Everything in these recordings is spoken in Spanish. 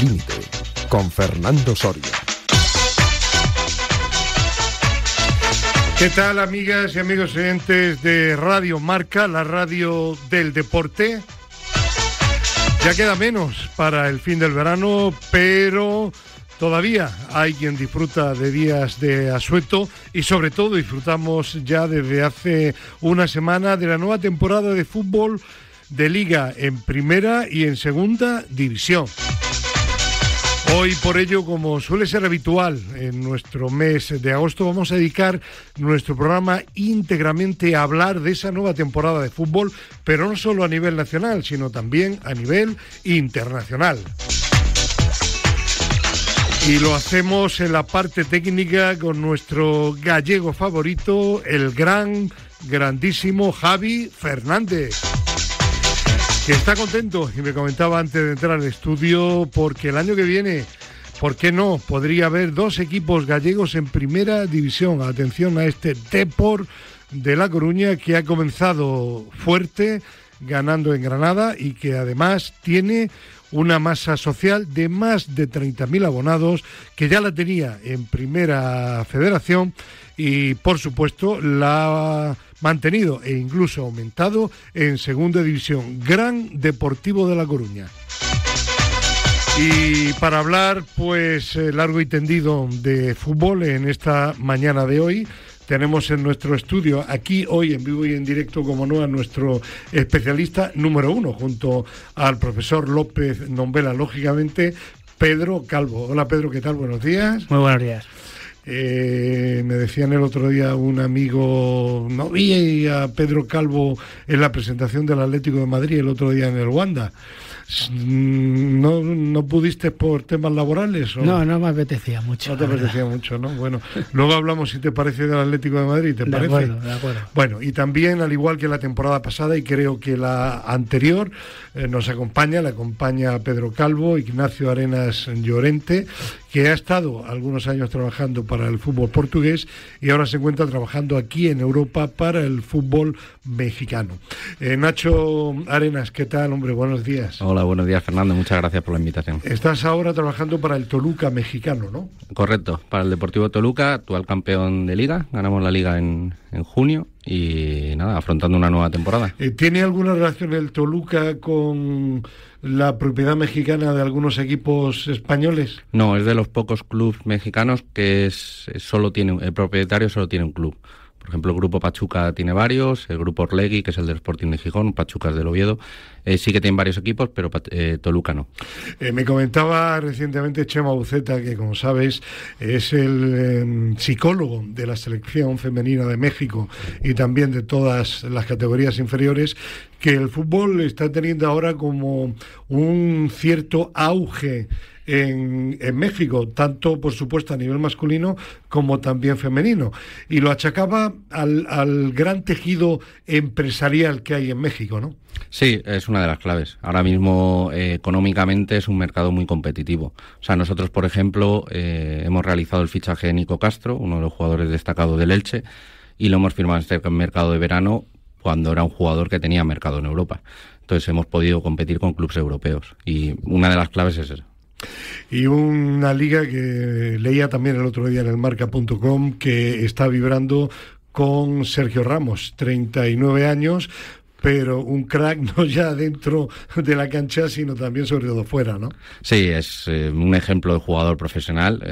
Límite, con Fernando Soria. ¿Qué tal, amigas y amigos oyentes de Radio Marca, la radio del deporte? Ya queda menos para el fin del verano, pero todavía hay quien disfruta de días de asueto y sobre todo disfrutamos ya desde hace una semana de la nueva temporada de fútbol de Liga en Primera y en Segunda División. Hoy, por ello, como suele ser habitual en nuestro mes de agosto, vamos a dedicar nuestro programa íntegramente a hablar de esa nueva temporada de fútbol, pero no solo a nivel nacional, sino también a nivel internacional. Y lo hacemos en la parte técnica con nuestro gallego favorito, el grandísimo Javi Fernández, que está contento, y me comentaba antes de entrar al estudio, porque el año que viene, ¿por qué no?, podría haber 2 equipos gallegos en Primera División. Atención a este Depor de La Coruña, que ha comenzado fuerte, ganando en Granada, y que además tiene una masa social de más de 30.000 abonados, que ya la tenía en Primera Federación y, por supuesto, la ha mantenido e incluso aumentado en Segunda División. Gran Deportivo de La Coruña. Y para hablar, pues, largo y tendido de fútbol en esta mañana de hoy, tenemos en nuestro estudio, aquí hoy en vivo y en directo, como no, a nuestro especialista número 1, junto al profesor López Nombela, lógicamente, Pedro Calvo. Hola, Pedro, ¿qué tal? Buenos días. Muy buenos días. Me decían el otro día un amigo, no vi a Pedro Calvo en la presentación del Atlético de Madrid el otro día en el Wanda. ¿No pudiste por temas laborales? ¿O? No me apetecía mucho. No te apetecía mucho, ¿no? Bueno, luego hablamos, si te parece, del Atlético de Madrid, ¿te parece? De acuerdo. Bueno, y también, al igual que la temporada pasada, y creo que la anterior, le acompaña Pedro Calvo, Ignacio Arenas Llorente, que ha estado algunos años trabajando para el fútbol portugués y ahora se encuentra trabajando aquí en Europa para el fútbol mexicano. Nacho Arenas, ¿qué tal, hombre? Buenos días. Hola, buenos días, Fernando. Muchas gracias por la invitación. Estás ahora trabajando para el Toluca mexicano, ¿no? Correcto, para el Deportivo Toluca, actual campeón de Liga. Ganamos la Liga en junio y nada, afrontando una nueva temporada. ¿Tiene alguna relación el Toluca con la propiedad mexicana de algunos equipos españoles? No, es de los pocos clubes mexicanos que el propietario solo tiene un club. Por ejemplo, el Grupo Pachuca tiene varios, el Grupo Orlegui, que es el del Sporting de Gijón, Pachuca es del Oviedo, sí que tienen varios equipos, pero Toluca no. Me comentaba recientemente Chema Buceta, que como sabes es el psicólogo de la selección femenina de México y también de todas las categorías inferiores, que el fútbol está teniendo ahora como un cierto auge en México, tanto por supuesto a nivel masculino como también femenino, y lo achacaba al gran tejido empresarial que hay en México, ¿no? Sí, es una de las claves. Ahora mismo económicamente es un mercado muy competitivo. O sea, nosotros, por ejemplo, hemos realizado el fichaje de Nico Castro, uno de los jugadores destacados del Elche, y lo hemos firmado en este mercado de verano cuando era un jugador que tenía mercado en Europa. Entonces hemos podido competir con clubes europeos y una de las claves es esa. Y una liga que leía también el otro día en el marca.com, que está vibrando con Sergio Ramos, 39 años, pero un crack no ya dentro de la cancha, sino también sobre todo fuera, ¿no? Sí, es un ejemplo de jugador profesional.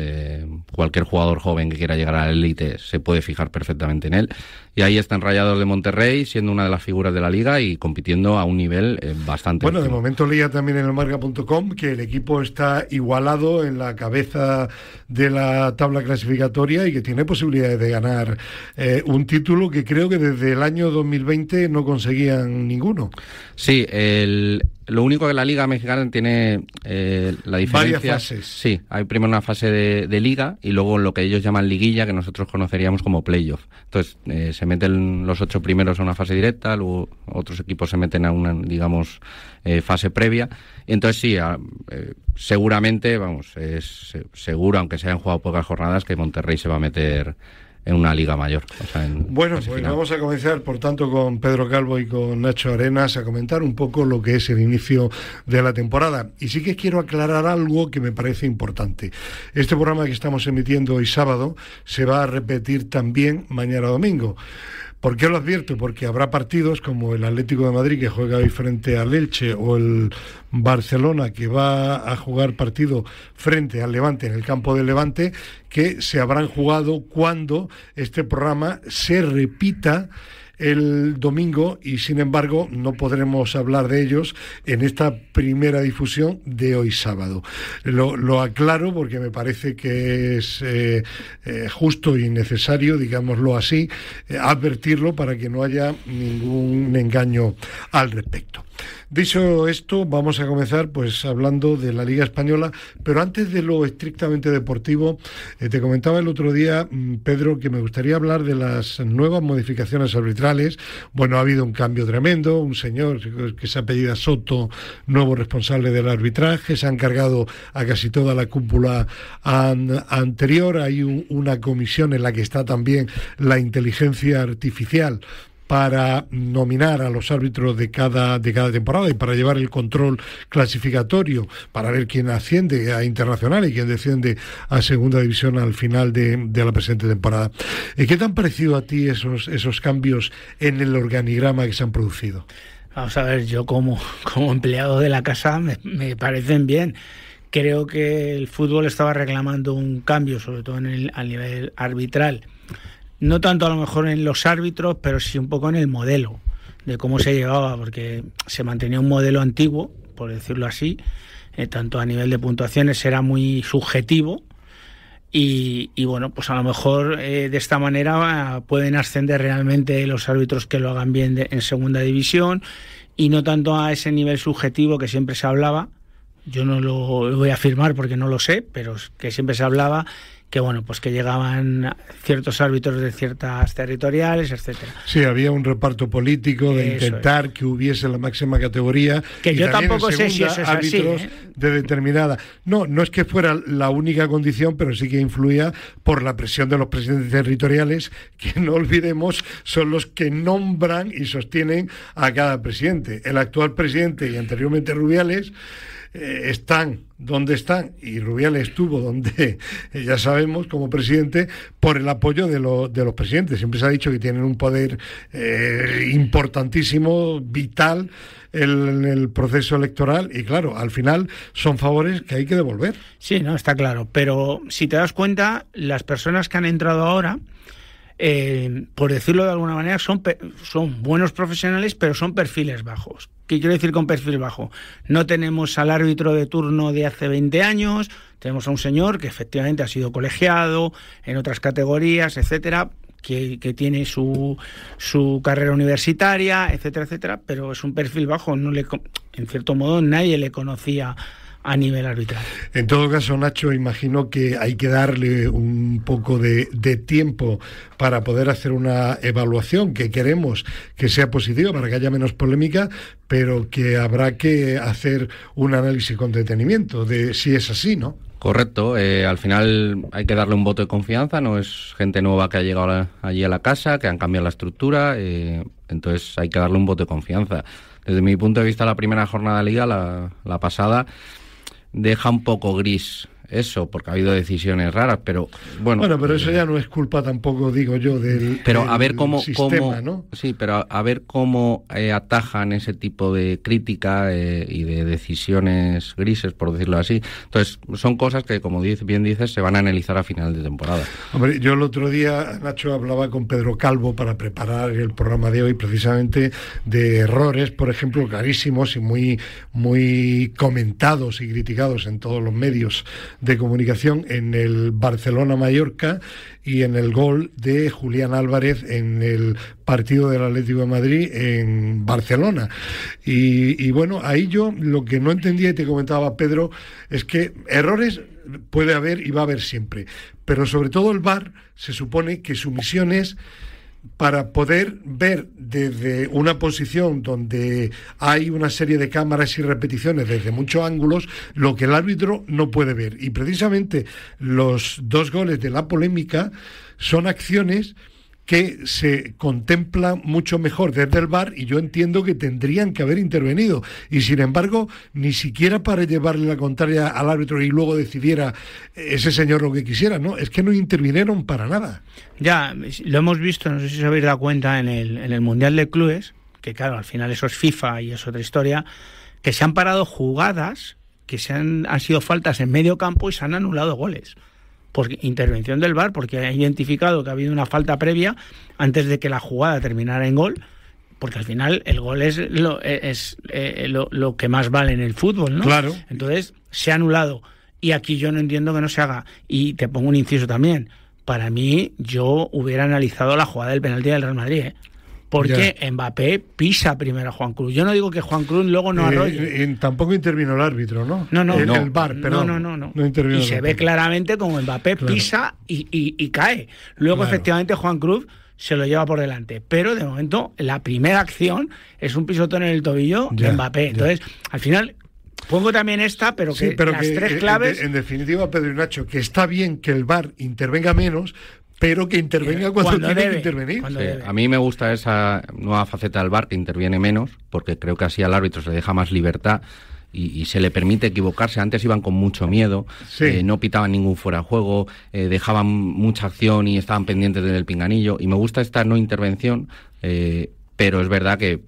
Cualquier jugador joven que quiera llegar a la élite se puede fijar perfectamente en él. Y ahí están Rayados de Monterrey, siendo una de las figuras de la liga y compitiendo a un nivel bastante bueno, óptimo. De momento leía también en el marca.com que el equipo está igualado en la cabeza de la tabla clasificatoria y que tiene posibilidades de ganar un título que creo que desde el año 2020 no conseguían ninguno. Sí, lo único que la Liga Mexicana tiene la diferencia... Varias fases. Sí, hay primero una fase de Liga y luego lo que ellos llaman liguilla, que nosotros conoceríamos como playoff. Entonces, se meten los 8 primeros a una fase directa, luego otros equipos se meten a una, digamos, fase previa. Y entonces sí, seguramente, vamos, es seguro, aunque se hayan jugado pocas jornadas, que Monterrey se va a meter una liga mayor. O sea, bueno, pues final. Vamos a comenzar, por tanto, con Pedro Calvo y con Nacho Arenas a comentar un poco lo que es el inicio de la temporada. Y sí que quiero aclarar algo que me parece importante. Este programa que estamos emitiendo hoy sábado se va a repetir también mañana domingo. ¿Por qué lo advierto? Porque habrá partidos como el Atlético de Madrid, que juega hoy frente al Elche, o el Barcelona, que va a jugar partido frente al Levante en el campo del Levante, que se habrán jugado cuando este programa se repita el domingo, y sin embargo no podremos hablar de ellos en esta primera difusión de hoy sábado. Lo aclaro porque me parece que es justo y necesario, digámoslo así, advertirlo para que no haya ningún engaño al respecto. Dicho esto, vamos a comenzar pues hablando de la Liga Española, pero antes de lo estrictamente deportivo, te comentaba el otro día, Pedro, que me gustaría hablar de las nuevas modificaciones arbitrales. Bueno, ha habido un cambio tremendo, un señor que se apellida Soto, nuevo responsable del arbitraje, se ha encargado a casi toda la cúpula anterior. Hay una comisión en la que está también la inteligencia artificial para nominar a los árbitros de cada temporada y para llevar el control clasificatorio, para ver quién asciende a internacional y quién desciende a segunda división al final de la presente temporada. ¿Qué te han parecido a ti esos cambios en el organigrama que se han producido? Vamos a ver, yo como empleado de la casa me parecen bien. Creo que el fútbol estaba reclamando un cambio, sobre todo a nivel arbitral. No tanto a lo mejor en los árbitros, pero sí un poco en el modelo de cómo se llevaba, porque se mantenía un modelo antiguo, por decirlo así, tanto a nivel de puntuaciones era muy subjetivo y bueno, pues a lo mejor de esta manera pueden ascender realmente los árbitros que lo hagan bien en segunda división y no tanto a ese nivel subjetivo que siempre se hablaba. Yo no lo voy a afirmar porque no lo sé, pero que siempre se hablaba que bueno, pues que llegaban ciertos árbitros de ciertas territoriales, etcétera. Sí, había un reparto político de intentar que hubiese la máxima categoría. Que yo tampoco sé si eso es árbitros así, de determinada. No es que fuera la única condición, pero sí que influía por la presión de los presidentes territoriales, que no olvidemos son los que nombran y sostienen a cada presidente. El actual presidente y anteriormente Rubiales están donde están, y Rubiales estuvo donde ya sabemos como presidente por el apoyo de los presidentes. Siempre se ha dicho que tienen un poder importantísimo, vital en el proceso electoral, y claro, al final son favores que hay que devolver. Sí, no, está claro, pero si te das cuenta, las personas que han entrado ahora, por decirlo de alguna manera, son buenos profesionales, pero son perfiles bajos. ¿Qué quiero decir con perfil bajo? No tenemos al árbitro de turno de hace 20 años, tenemos a un señor que efectivamente ha sido colegiado en otras categorías, etcétera, que tiene su carrera universitaria, etcétera, etcétera, pero es un perfil bajo, en cierto modo nadie le conocía a nivel arbitral. En todo caso, Nacho, imagino que hay que darle un poco de tiempo para poder hacer una evaluación que queremos que sea positiva, para que haya menos polémica, pero que habrá que hacer un análisis con detenimiento de si es así, ¿no? Correcto, al final hay que darle un voto de confianza, no es gente nueva que ha llegado allí a la casa, que han cambiado la estructura, entonces hay que darle un voto de confianza. Desde mi punto de vista, la primera jornada de liga, la pasada, deja un poco gris eso, porque ha habido decisiones raras, pero bueno... Bueno, pero eso ya no es culpa tampoco, digo yo, del sistema, ¿no? Sí, pero a ver cómo atajan ese tipo de crítica y de decisiones grises, por decirlo así. Entonces, son cosas que, como bien dices, se van a analizar a final de temporada. Hombre, yo el otro día, Nacho, hablaba con Pedro Calvo para preparar el programa de hoy, precisamente de errores, por ejemplo, clarísimos y muy comentados y criticados en todos los medios de comunicación en el Barcelona-Mallorca y en el gol de Julián Álvarez en el partido del Atlético de Madrid en Barcelona. Y bueno, ahí yo lo que no entendía, y te comentaba, Pedro, es que errores puede haber y va a haber siempre, pero sobre todo el VAR se supone que su misión es para poder ver desde una posición donde hay una serie de cámaras y repeticiones desde muchos ángulos lo que el árbitro no puede ver. Y precisamente los 2 goles de la polémica son acciones que se contemplan mucho mejor desde el VAR, y yo entiendo que tendrían que haber intervenido, y sin embargo ni siquiera para llevarle la contraria al árbitro y luego decidiera ese señor lo que quisiera, no, es que no intervinieron para nada. Ya, lo hemos visto, no sé si os habéis dado cuenta en el Mundial de Clubes, que claro, al final eso es FIFA y es otra historia, que se han parado jugadas que han sido faltas en medio campo y se han anulado goles por intervención del VAR, porque ha identificado que ha habido una falta previa antes de que la jugada terminara en gol, porque al final el gol es lo que más vale en el fútbol, ¿no? Claro. Entonces se ha anulado, y aquí yo no entiendo que no se haga. Y te pongo un inciso también, para mí yo hubiera analizado la jugada del penalti del Real Madrid, porque Mbappé pisa primero a Juan Cruz. Yo no digo que Juan Cruz luego no arrolle. Tampoco intervino el árbitro, ¿no? El VAR, perdón. No intervino. Y se ve claramente como Mbappé pisa y cae. Luego, efectivamente, Juan Cruz se lo lleva por delante. Pero, de momento, la primera acción es un pisotón en el tobillo de Mbappé. Entonces, al final... Pongo también esta, pero que las 3 claves... En definitiva, Pedro y Nacho, que está bien que el VAR intervenga menos, pero que intervenga cuando tiene que intervenir. A mí me gusta esa nueva faceta del VAR, que interviene menos, porque creo que así al árbitro se le deja más libertad y se le permite equivocarse. Antes iban con mucho miedo, no pitaban ningún fuera de juego, dejaban mucha acción y estaban pendientes del pinganillo. Y me gusta esta no intervención, pero es verdad que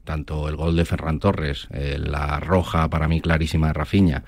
tanto el gol de Ferran Torres, la roja para mí clarísima de Rafinha,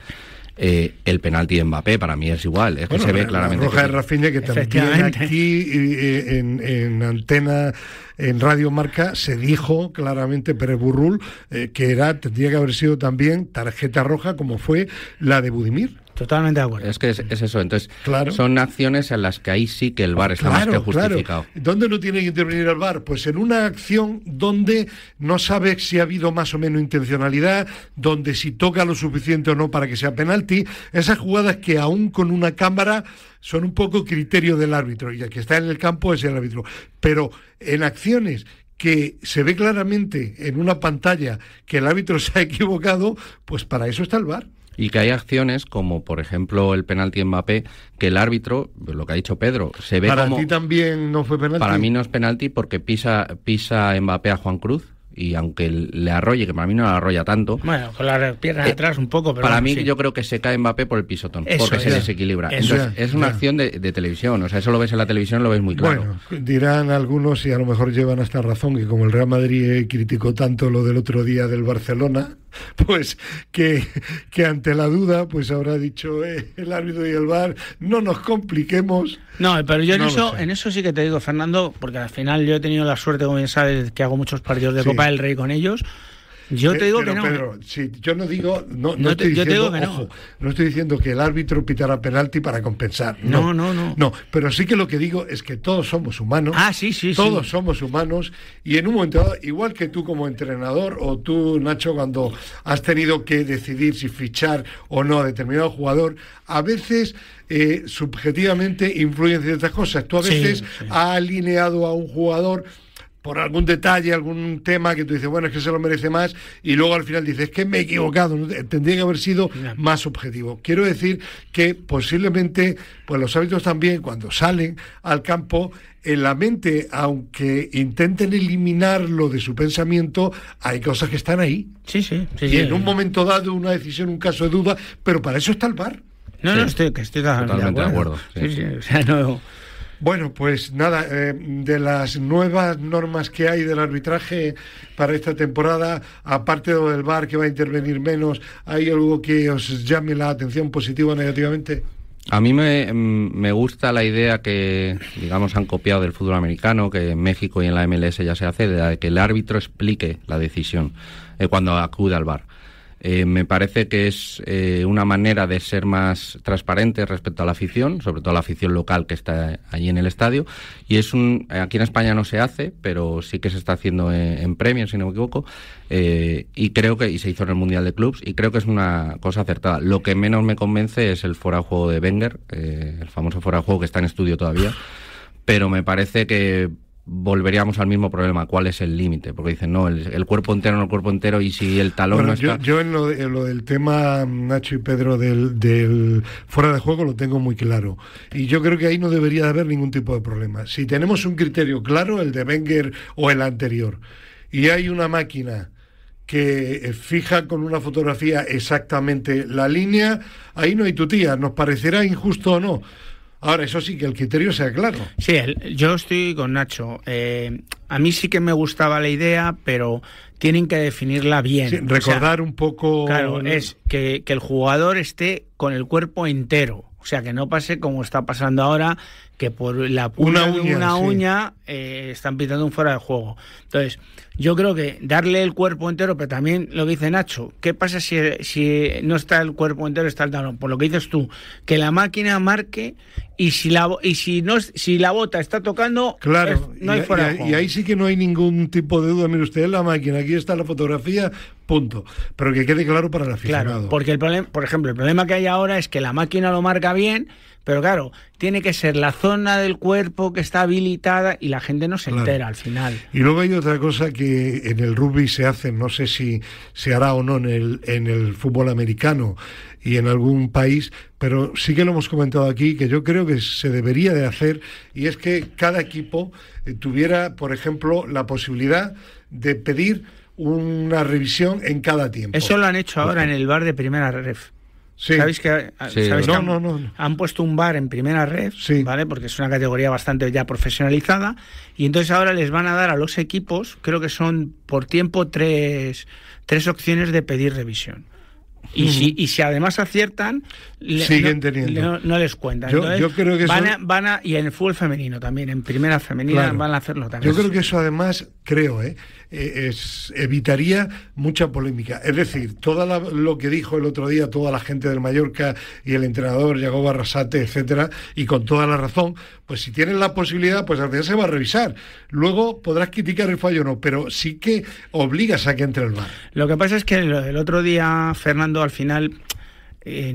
el penalti de Mbappé para mí es igual, es que se ve claramente. La roja de Rafinha, que también aquí en antena, en Radio Marca, se dijo claramente, Pérez Burrul, que tendría que haber sido también tarjeta roja, como fue la de Budimir. Totalmente de acuerdo. Es que es eso. Entonces, son acciones en las que ahí sí que el VAR está más que justificado. ¿Dónde no tiene que intervenir el VAR? Pues en una acción donde no sabe si ha habido más o menos intencionalidad, donde si toca lo suficiente o no para que sea penalti. Esas jugadas que aún con una cámara son un poco criterio del árbitro, y el que está en el campo es el árbitro. Pero en acciones que se ve claramente en una pantalla que el árbitro se ha equivocado, pues para eso está el VAR. Y que hay acciones como, por ejemplo, el penalti en Mbappé, que el árbitro, lo que ha dicho Pedro, se ve como... ¿Para ti también no fue penalti? Para mí no es penalti porque pisa Mbappé a Juan Cruz, y aunque le arrolle, que para mí no le arrolla tanto... Bueno, con las piernas atrás un poco, pero... Para mí yo creo que se cae Mbappé por el pisotón, porque se desequilibra. Entonces, es una acción de televisión, o sea, eso lo ves en la televisión, lo ves muy claro. Bueno, dirán algunos, y a lo mejor llevan hasta razón, que como el Real Madrid criticó tanto lo del otro día del Barcelona, pues que ante la duda, pues habrá dicho el árbitro y el VAR, no nos compliquemos. No, pero yo en eso sí que te digo, Fernando, porque al final yo he tenido la suerte, como bien sabes, que hago muchos partidos de Copa del Rey con ellos. Yo te digo que no. Pedro, sí, yo no digo, no estoy diciendo, ojo, no estoy diciendo que el árbitro pitara penalti para compensar. No, pero sí que lo que digo es que todos somos humanos. Todos somos humanos, y en un momento dado, igual que tú como entrenador, o tú, Nacho, cuando has tenido que decidir si fichar o no a determinado jugador, a veces subjetivamente influyen ciertas cosas. Tú a veces has alineado a un jugador por algún detalle, algún tema que tú dices, bueno, es que se lo merece más, y luego al final dices, es que me he equivocado, tendría que haber sido más objetivo. Quiero decir que posiblemente, pues los árbitros también, cuando salen al campo, en la mente, aunque intenten eliminarlo de su pensamiento, hay cosas que están ahí. Sí. Y en un momento dado, una decisión, un caso de duda, pero para eso está el VAR. Estoy totalmente de acuerdo. Sí, o sea, no... Bueno, pues nada, de las nuevas normas que hay del arbitraje para esta temporada, aparte del VAR que va a intervenir menos, ¿hay algo que os llame la atención positiva o negativamente? A mí me gusta la idea que, digamos, han copiado del fútbol americano, que en México y en la MLS ya se hace, de que el árbitro explique la decisión cuando acude al VAR. Me parece que es una manera de ser más transparente respecto a la afición, sobre todo a la afición local que está allí en el estadio, y aquí en España no se hace, pero sí que se está haciendo en Premier, si no me equivoco, y creo que se hizo en el Mundial de Clubs, y creo que es una cosa acertada. Lo que menos me convence es el fuera de juego de Wenger, el famoso fuera de juego que está en estudio todavía, pero me parece que volveríamos al mismo problema. ¿Cuál es el límite? Porque dicen, no, el cuerpo entero, no el cuerpo entero, y si el talón no está... Yo en lo del tema, Nacho y Pedro, del fuera de juego, lo tengo muy claro. Y yo creo que ahí no debería de haber ningún tipo de problema. Si tenemos un criterio claro, el de Wenger o el anterior, y hay una máquina que fija con una fotografía exactamente la línea, ahí no hay tutía, nos parecerá injusto o no. Ahora, eso sí, que el criterio sea claro. Sí, yo estoy con Nacho. A mí sí que me gustaba la idea, pero tienen que definirla bien. Sí, recordar un poco... Claro, es que el jugador esté con el cuerpo entero. O sea, que no pase como está pasando ahora, que por la punta de una uña están pitando un fuera de juego. Entonces, yo creo que darle el cuerpo entero, pero también lo que dice Nacho, ¿qué pasa si no está el cuerpo entero, está el talón? Por lo que dices tú, que la máquina marque, y si la bota está tocando, claro, no hay fuera de juego. Y ahí sí que no hay ningún tipo de duda. Mire usted, en la máquina, aquí está la fotografía, punto. Pero que quede claro para el aficionado. Claro, porque por ejemplo, el problema que hay ahora es que la máquina lo marca bien, pero claro, tiene que ser la zona del cuerpo que está habilitada y la gente no se entera al final. Y luego hay otra cosa que en el rugby se hace, no sé si se hará o no en el fútbol americano y en algún país, pero sí que lo hemos comentado aquí, que yo creo que se debería de hacer, y es que cada equipo tuviera, por ejemplo, la posibilidad de pedir una revisión en cada tiempo. Eso lo han hecho ahora en el bar de primera ref. Sí. ¿Sabéis que, sí, ¿sabéis que no. han puesto un bar en primera ref? Sí. ¿Vale? Porque es una categoría bastante ya profesionalizada, y entonces ahora les van a dar a los equipos, creo que son por tiempo tres opciones de pedir revisión. Y si además aciertan, siguen teniendo. No les cuentan. Yo creo que y en el fútbol femenino también, en primera femenina, claro, van a hacerlo también. Yo creo que eso además, evitaría mucha polémica. Es decir, lo que dijo el otro día toda la gente del Mallorca y el entrenador Yagoba Arrasate, etcétera, y con toda la razón, pues si tienes la posibilidad, pues al final se va a revisar. Luego podrás criticar el fallo o no, pero sí que obligas a que entre el VAR. Lo que pasa es que el otro día, Fernando, al final,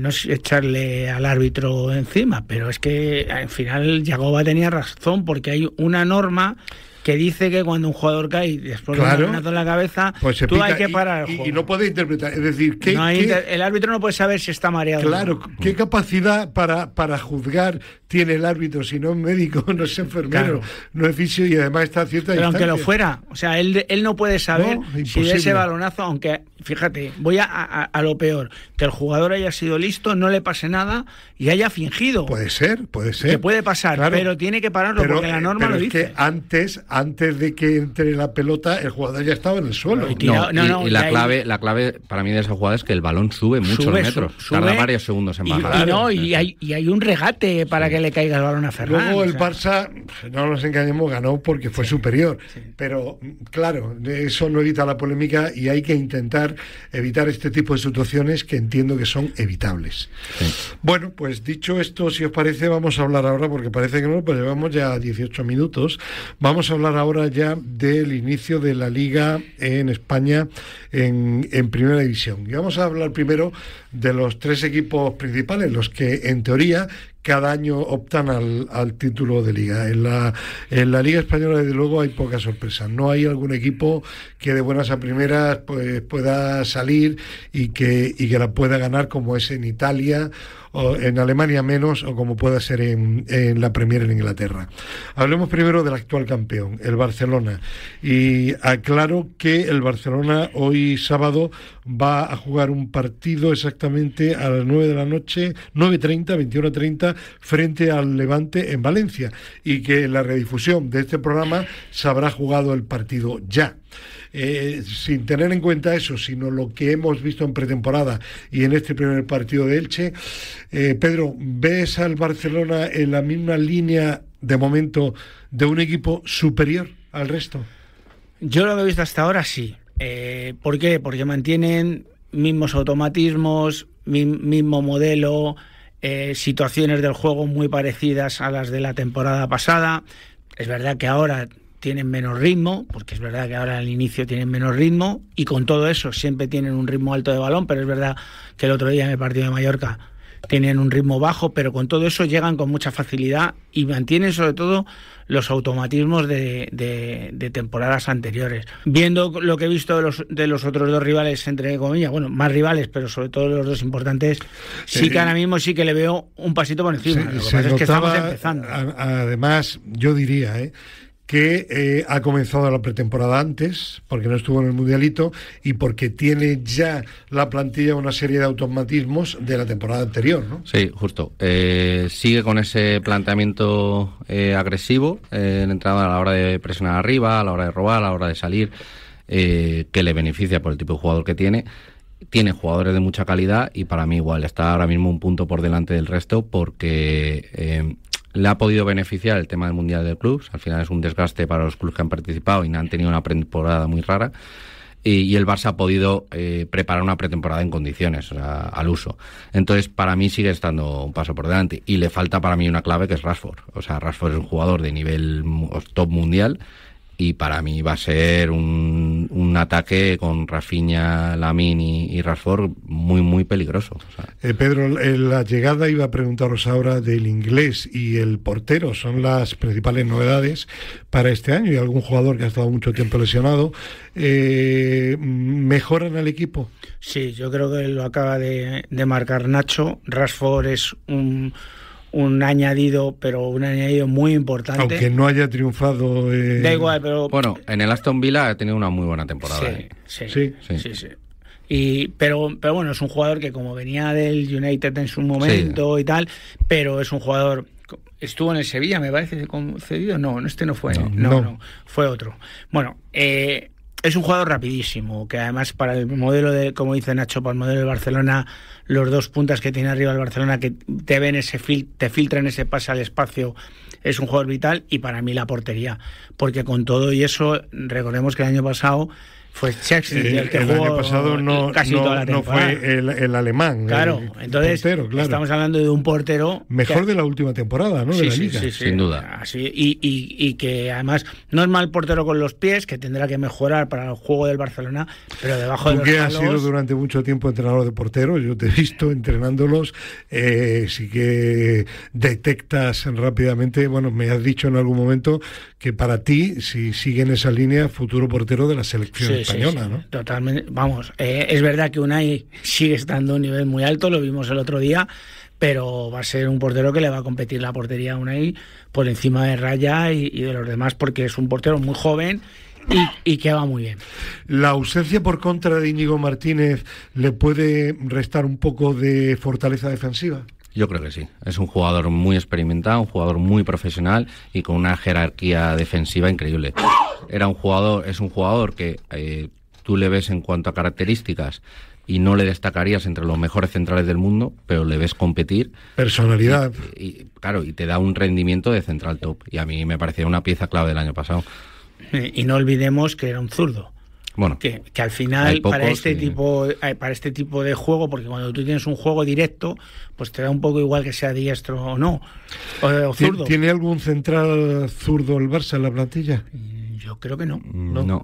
no es echarle al árbitro encima, pero es que al final Yagoba tenía razón, porque hay una norma que dice que cuando un jugador cae después de un balonazo en la cabeza, pues tú hay que parar el juego. Y no puede interpretar, es decir, el árbitro no puede saber si está mareado. Claro, ¿qué capacidad para juzgar tiene el árbitro si no es médico, no es enfermero, no es fisio y además está a cierta distancia? Pero aunque lo fuera, o sea, él no puede saber si de ese balonazo, aunque, fíjate, voy a lo peor, que el jugador haya sido listo, no le pase nada y haya fingido. Puede ser. Que puede pasar, claro, pero tiene que pararlo porque la norma lo dice. Es que antes de que entre la pelota, el jugador ya estaba en el suelo. Y la clave para mí de esa jugada es que el balón sube muchos metros. Tarda varios segundos en bajar. Y hay un regate para que le caiga el balón a Ferran. Luego el Barça, no nos engañemos, ganó porque fue superior. Sí. Pero, claro, eso no evita la polémica y hay que intentar evitar este tipo de situaciones que entiendo que son evitables. Sí. Bueno, pues dicho esto, si os parece, vamos a hablar ahora, porque parece que no, pues llevamos ya 18 minutos. Vamos a hablar ahora ya del inicio de la Liga en España en Primera División. Y vamos a hablar primero de los tres equipos principales, los que en teoría cada año optan al título de Liga. En la Liga Española, desde luego, hay pocas sorpresas. No hay algún equipo que de buenas a primeras pues pueda salir y que la pueda ganar, como es en Italia, o en Alemania menos, o como pueda ser en la Premier en Inglaterra. Hablemos primero del actual campeón, el Barcelona. Y aclaro que el Barcelona hoy sábado va a jugar un partido exactamente a las 9 de la noche, 9:30, 21:30, frente al Levante en Valencia, y que en la redifusión de este programa se habrá jugado el partido ya. Sin tener en cuenta eso, sino lo que hemos visto en pretemporada y en este primer partido de Elche, Pedro, ¿ves al Barcelona en la misma línea de momento de un equipo superior al resto? Yo lo que he visto hasta ahora sí. ¿Por qué? Porque mantienen mismos automatismos, mismo modelo, situaciones del juego muy parecidas a las de la temporada pasada. Es verdad que ahora tienen menos ritmo, porque es verdad que ahora al inicio tienen menos ritmo, y con todo eso siempre tienen un ritmo alto de balón, pero es verdad que el otro día en el partido de Mallorca tienen un ritmo bajo, pero con todo eso llegan con mucha facilidad y mantienen sobre todo los automatismos de temporadas anteriores. Viendo lo que he visto de los otros dos rivales, entre comillas, bueno, más rivales, pero sobre todo los dos importantes, sí que ahora mismo sí que le veo un pasito por encima. Lo que pasa es que estamos empezando. Además, yo diría que ha comenzado la pretemporada antes, porque no estuvo en el Mundialito y porque tiene ya la plantilla una serie de automatismos de la temporada anterior, ¿no? Sí, justo. Sigue con ese planteamiento agresivo, el entrenador a la hora de presionar arriba, a la hora de robar, a la hora de salir, que le beneficia por el tipo de jugador que tiene. Tiene jugadores de mucha calidad y para mí igual está ahora mismo un punto por delante del resto porque le ha podido beneficiar el tema del Mundial de Clubs. Al final es un desgaste para los clubes que han participado y han tenido una pretemporada muy rara. Y el Barça ha podido preparar una pretemporada en condiciones, o sea, al uso. Entonces, para mí sigue estando un paso por delante. Y le falta para mí una clave que es Rashford. O sea, Rashford es un jugador de nivel top mundial y para mí va a ser un ataque con Rafinha, Lamine y Rashford muy, muy peligroso. O sea. Pedro, la llegada, iba a preguntaros ahora del inglés y el portero, son las principales novedades para este año y algún jugador que ha estado mucho tiempo lesionado. ¿Mejoran al equipo? Sí, yo creo que lo acaba de marcar Nacho. Rashford es un añadido, pero un añadido muy importante. Aunque no haya triunfado. Da igual, pero. Bueno, en el Aston Villa ha tenido una muy buena temporada. Sí. Pero bueno, es un jugador que como venía del United en su momento y tal, pero es un jugador. Estuvo en el Sevilla, me parece, concedido. No, este no fue. No, fue otro. Bueno, es un jugador rapidísimo, que además para el modelo de, como dice Nacho, para el modelo de Barcelona, los dos puntas que tiene arriba el Barcelona, que te ven te filtran ese pase al espacio, es un jugador vital. Y para mí la portería, porque con todo y eso, recordemos que el año pasado fue Chelsea el que jugó año pasado casi toda la temporada. No fue el alemán. Claro, entonces portero, claro. Estamos hablando de un portero mejor de la última temporada, ¿no? Sí, de la Liga. Sí, sin duda. Así, y que además no es mal portero con los pies, que tendrá que mejorar para el juego del Barcelona, pero debajo de los palos. Tú que has sido durante mucho tiempo entrenador de porteros, yo te he visto entrenándolos, sí que detectas rápidamente, bueno, me has dicho en algún momento que para ti, si sigue en esa línea, futuro portero de la selección española, ¿no? Totalmente, vamos, es verdad que Unai sigue estando a un nivel muy alto, lo vimos el otro día, pero va a ser un portero que le va a competir la portería a Unai por encima de Raya y de los demás, porque es un portero muy joven y que va muy bien. ¿La ausencia por contra de Íñigo Martínez le puede restar un poco de fortaleza defensiva? Yo creo que sí. Es un jugador muy experimentado, un jugador muy profesional y con una jerarquía defensiva increíble. Es un jugador que tú le ves en cuanto a características y no le destacarías entre los mejores centrales del mundo, pero le ves competir. Personalidad. Y claro, y te da un rendimiento de central top. Y a mí me parecía una pieza clave del año pasado. Y no olvidemos que era un zurdo. Bueno, que al final para este tipo de juego, porque cuando tú tienes un juego directo, pues te da un poco igual que sea diestro o no, o zurdo. ¿Tiene algún central zurdo el Barça en la plantilla? Yo creo que no.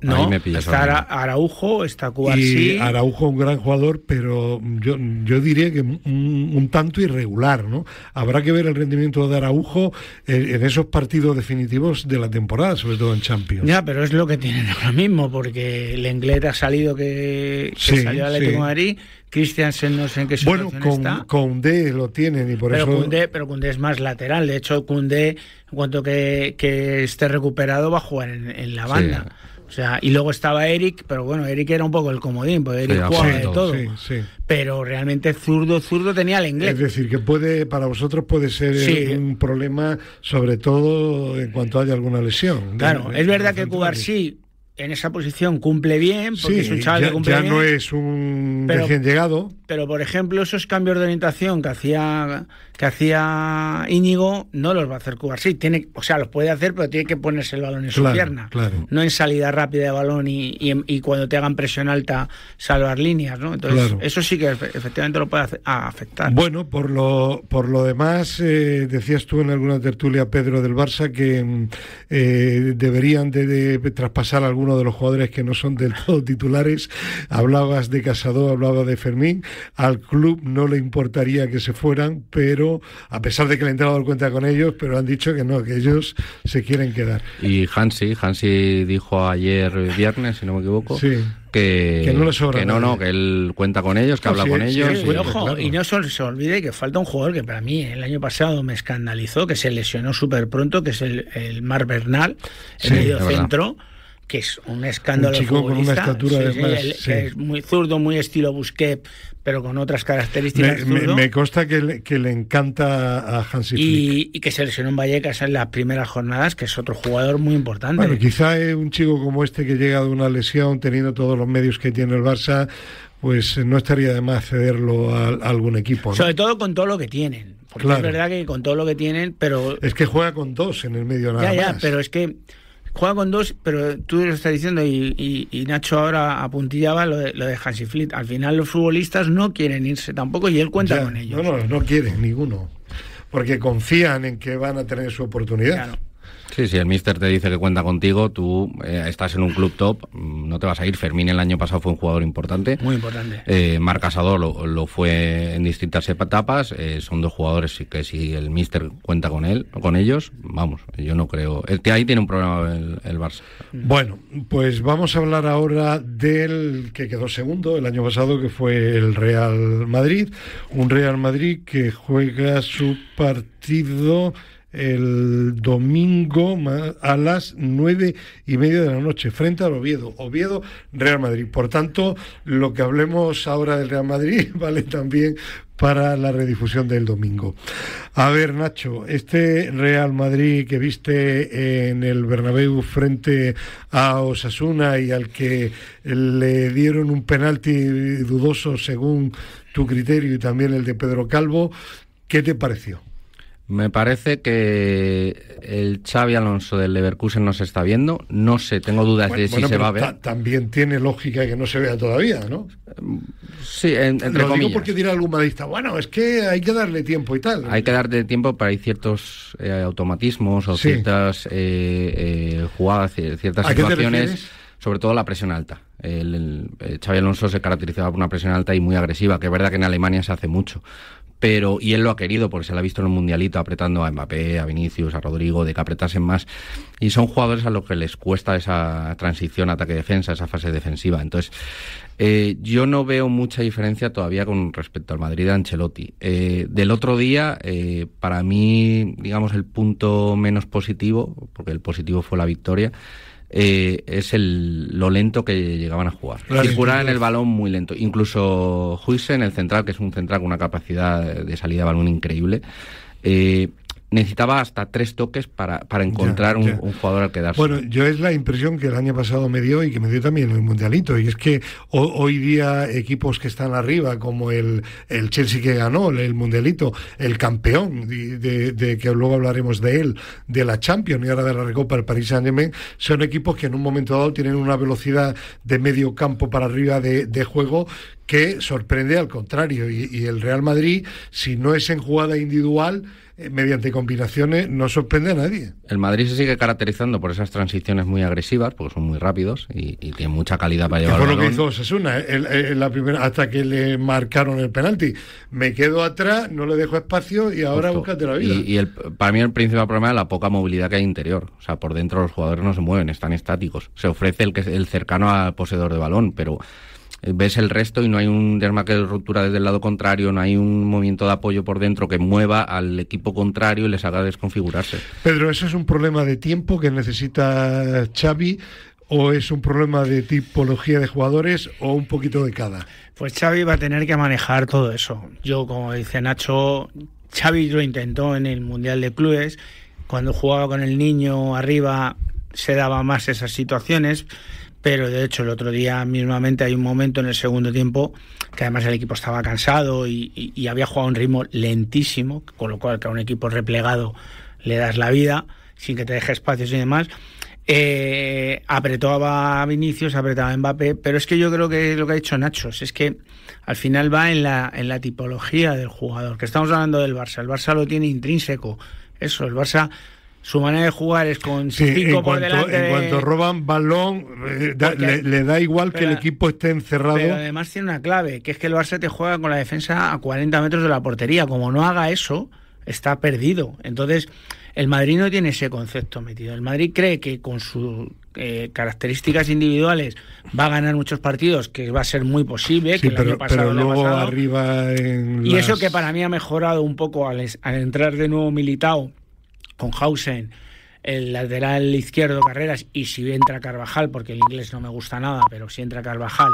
Ahí me pillas. Está Araujo, está Cubarsí. Y Araujo, un gran jugador, pero yo diría que un tanto irregular, ¿no? Habrá que ver el rendimiento de Araujo en esos partidos definitivos de la temporada, sobre todo en Champions. Ya, pero es lo que tienen ahora mismo, porque el Lenglet ha salido que salió al Atlético de Madrid. Christiansen no sé en qué situación está. Bueno, con Koundé lo tienen y por eso... Pero Koundé es más lateral. De hecho, Koundé, en cuanto que esté recuperado, va a jugar en la banda. Sí. O sea, y luego estaba Eric, pero bueno, Eric era un poco el comodín, porque Eric jugaba de todo. Sí. Pero realmente zurdo tenía el inglés. Es decir, que para vosotros puede ser un problema, sobre todo en cuanto haya alguna lesión. Claro, es verdad que Cubarsí en esa posición cumple bien, porque es un chaval que cumple bien. Ya no es un recién llegado. Pero, por ejemplo, esos cambios de orientación que hacía Íñigo, no los va a hacer Cubarsí. Los puede hacer, pero tiene que ponerse el balón en su pierna. Claro. No en salida rápida de balón y cuando te hagan presión alta, salvar líneas, ¿no? Entonces, eso sí que efectivamente lo puede afectar. Bueno, por lo demás, decías tú en alguna tertulia, Pedro, del Barça, que deberían de traspasar algunos algunos de los jugadores que no son del todo titulares. Hablabas de Casado, hablabas de Fermín. Al club no le importaría que se fueran, pero a pesar de que el entrenador cuenta con ellos, pero han dicho que no, que ellos se quieren quedar. Y Hansi dijo ayer viernes, si no me equivoco, sí, que no le sobra, que él cuenta con ellos, que habla con ellos. Sí, ojo, claro. Y no se olvide que falta un jugador que para mí el año pasado me escandalizó, que se lesionó súper pronto, que es el Marc Bernal, el mediocentro, que es un escándalo. Un chico con una estatura que es muy zurdo, muy estilo Busquets, pero con otras características. Me consta que le encanta a Hansi Flick. Y que se lesionó en Vallecas en las primeras jornadas, que es otro jugador muy importante. Bueno, quizá un chico como este que llega de una lesión, teniendo todos los medios que tiene el Barça, pues no estaría de más cederlo a algún equipo, ¿no? Sobre todo con todo lo que tienen. Porque claro, es verdad que con todo lo que tienen, pero... Es que juega con dos en el medio nada más. Ya, pero es que... Juega con dos, pero tú lo estás diciendo y Nacho ahora apuntillaba lo de Hansi Flick. Al final los futbolistas no quieren irse tampoco y él cuenta con ellos. No quieren ninguno, porque confían en que van a tener su oportunidad. Claro. Sí, si el míster te dice que cuenta contigo, tú estás en un club top, no te vas a ir. Fermín el año pasado fue un jugador importante. Muy importante. Marc Casado lo fue en distintas etapas. Son dos jugadores que si el míster cuenta con ellos, vamos, yo no creo. Ahí tiene un problema el Barça. Bueno, pues vamos a hablar ahora del que quedó segundo el año pasado, que fue el Real Madrid. Un Real Madrid que juega su partido el domingo a las 9:30 de la noche frente al Oviedo Real Madrid. Por tanto, lo que hablemos ahora del Real Madrid vale también para la redifusión del domingo. A ver, Nacho, este Real Madrid que viste en el Bernabéu frente a Osasuna y al que le dieron un penalti dudoso según tu criterio y también el de Pedro Calvo, ¿qué te pareció? Me parece que el Xabi Alonso del Leverkusen no se está viendo. No sé, tengo dudas de si se va a ver. También tiene lógica que no se vea todavía, ¿no? Sí, entre comillas. Lo digo porque dirá algún madridista, bueno, es que hay que darle tiempo y tal. Hay que darle tiempo, pero hay ciertos automatismos o ciertas jugadas, ciertas situaciones, sobre todo la presión alta. El Xabi Alonso se caracterizaba por una presión alta y muy agresiva, que es verdad que en Alemania se hace mucho. Y él lo ha querido porque se lo ha visto en el Mundialito apretando a Mbappé, a Vinicius, a Rodrigo, de que apretasen más. Y son jugadores a los que les cuesta esa transición ataque-defensa, esa fase defensiva. Entonces, yo no veo mucha diferencia todavía con respecto al Madrid de Ancelotti. Del otro día, para mí, digamos, el punto menos positivo, porque el positivo fue la victoria, es lo lento que llegaban a jugar. Circulaban el balón muy lento. Incluso Huijsen, el central, que es un central con una capacidad de salida de balón increíble, necesitaba hasta 3 toques para encontrar un jugador al quedarse. Bueno, yo es la impresión que el año pasado me dio y que me dio también el Mundialito, y es que hoy día equipos que están arriba, como el Chelsea que ganó el Mundialito, el campeón de que luego hablaremos de él, de la Champions y ahora de la Recopa, el Paris Saint-Germain, son equipos que en un momento dado tienen una velocidad de medio campo para arriba de juego que sorprende al contrario, y el Real Madrid, si no es en jugada individual, mediante combinaciones, no sorprende a nadie. El Madrid se sigue caracterizando por esas transiciones muy agresivas, porque son muy rápidos y tienen mucha calidad para llevar el balón. Fue lo que hizo Osasuna la primera, hasta que le marcaron el penalti. Me quedo atrás, no le dejo espacio y ahora búscate la vida. Y para mí el principal problema es la poca movilidad que hay interior. O sea, por dentro los jugadores no se mueven, están estáticos. Se ofrece el cercano al poseedor de balón, pero ves el resto y no hay un desmarque de ruptura desde el lado contrario, no hay un movimiento de apoyo por dentro que mueva al equipo contrario y les haga desconfigurarse. Pedro, ¿eso es un problema de tiempo que necesita Xavi o es un problema de tipología de jugadores o un poquito de cada? Pues Xavi va a tener que manejar todo eso. Yo, como dice Nacho, Xavi lo intentó en el Mundial de Clubes. Cuando jugaba con el niño arriba se daba más esas situaciones, pero de hecho el otro día mismamente hay un momento en el segundo tiempo que además el equipo estaba cansado y había jugado a un ritmo lentísimo, con lo cual que a un equipo replegado le das la vida sin que te deje espacios y demás. Apretaba a Vinicius, apretaba a Mbappé, pero es que yo creo que lo que ha dicho Nacho es que al final va en la tipología del jugador, que estamos hablando del Barça. El Barça lo tiene intrínseco, eso, el Barça Su manera de jugar es con 5 por delante. En cuanto roban balón, le da igual que el equipo esté encerrado. Pero además tiene una clave, que es que el Barça te juega con la defensa a 40 metros de la portería. Como no haga eso, está perdido. Entonces, el Madrid no tiene ese concepto metido. El Madrid cree que con sus características individuales va a ganar muchos partidos, que va a ser muy posible. Sí, que el año pasado pero luego pasado, arriba y eso que para mí ha mejorado un poco al entrar de nuevo Militao con Hausen, el lateral izquierdo Carreras, y si entra Carvajal, porque el inglés no me gusta nada, pero si entra Carvajal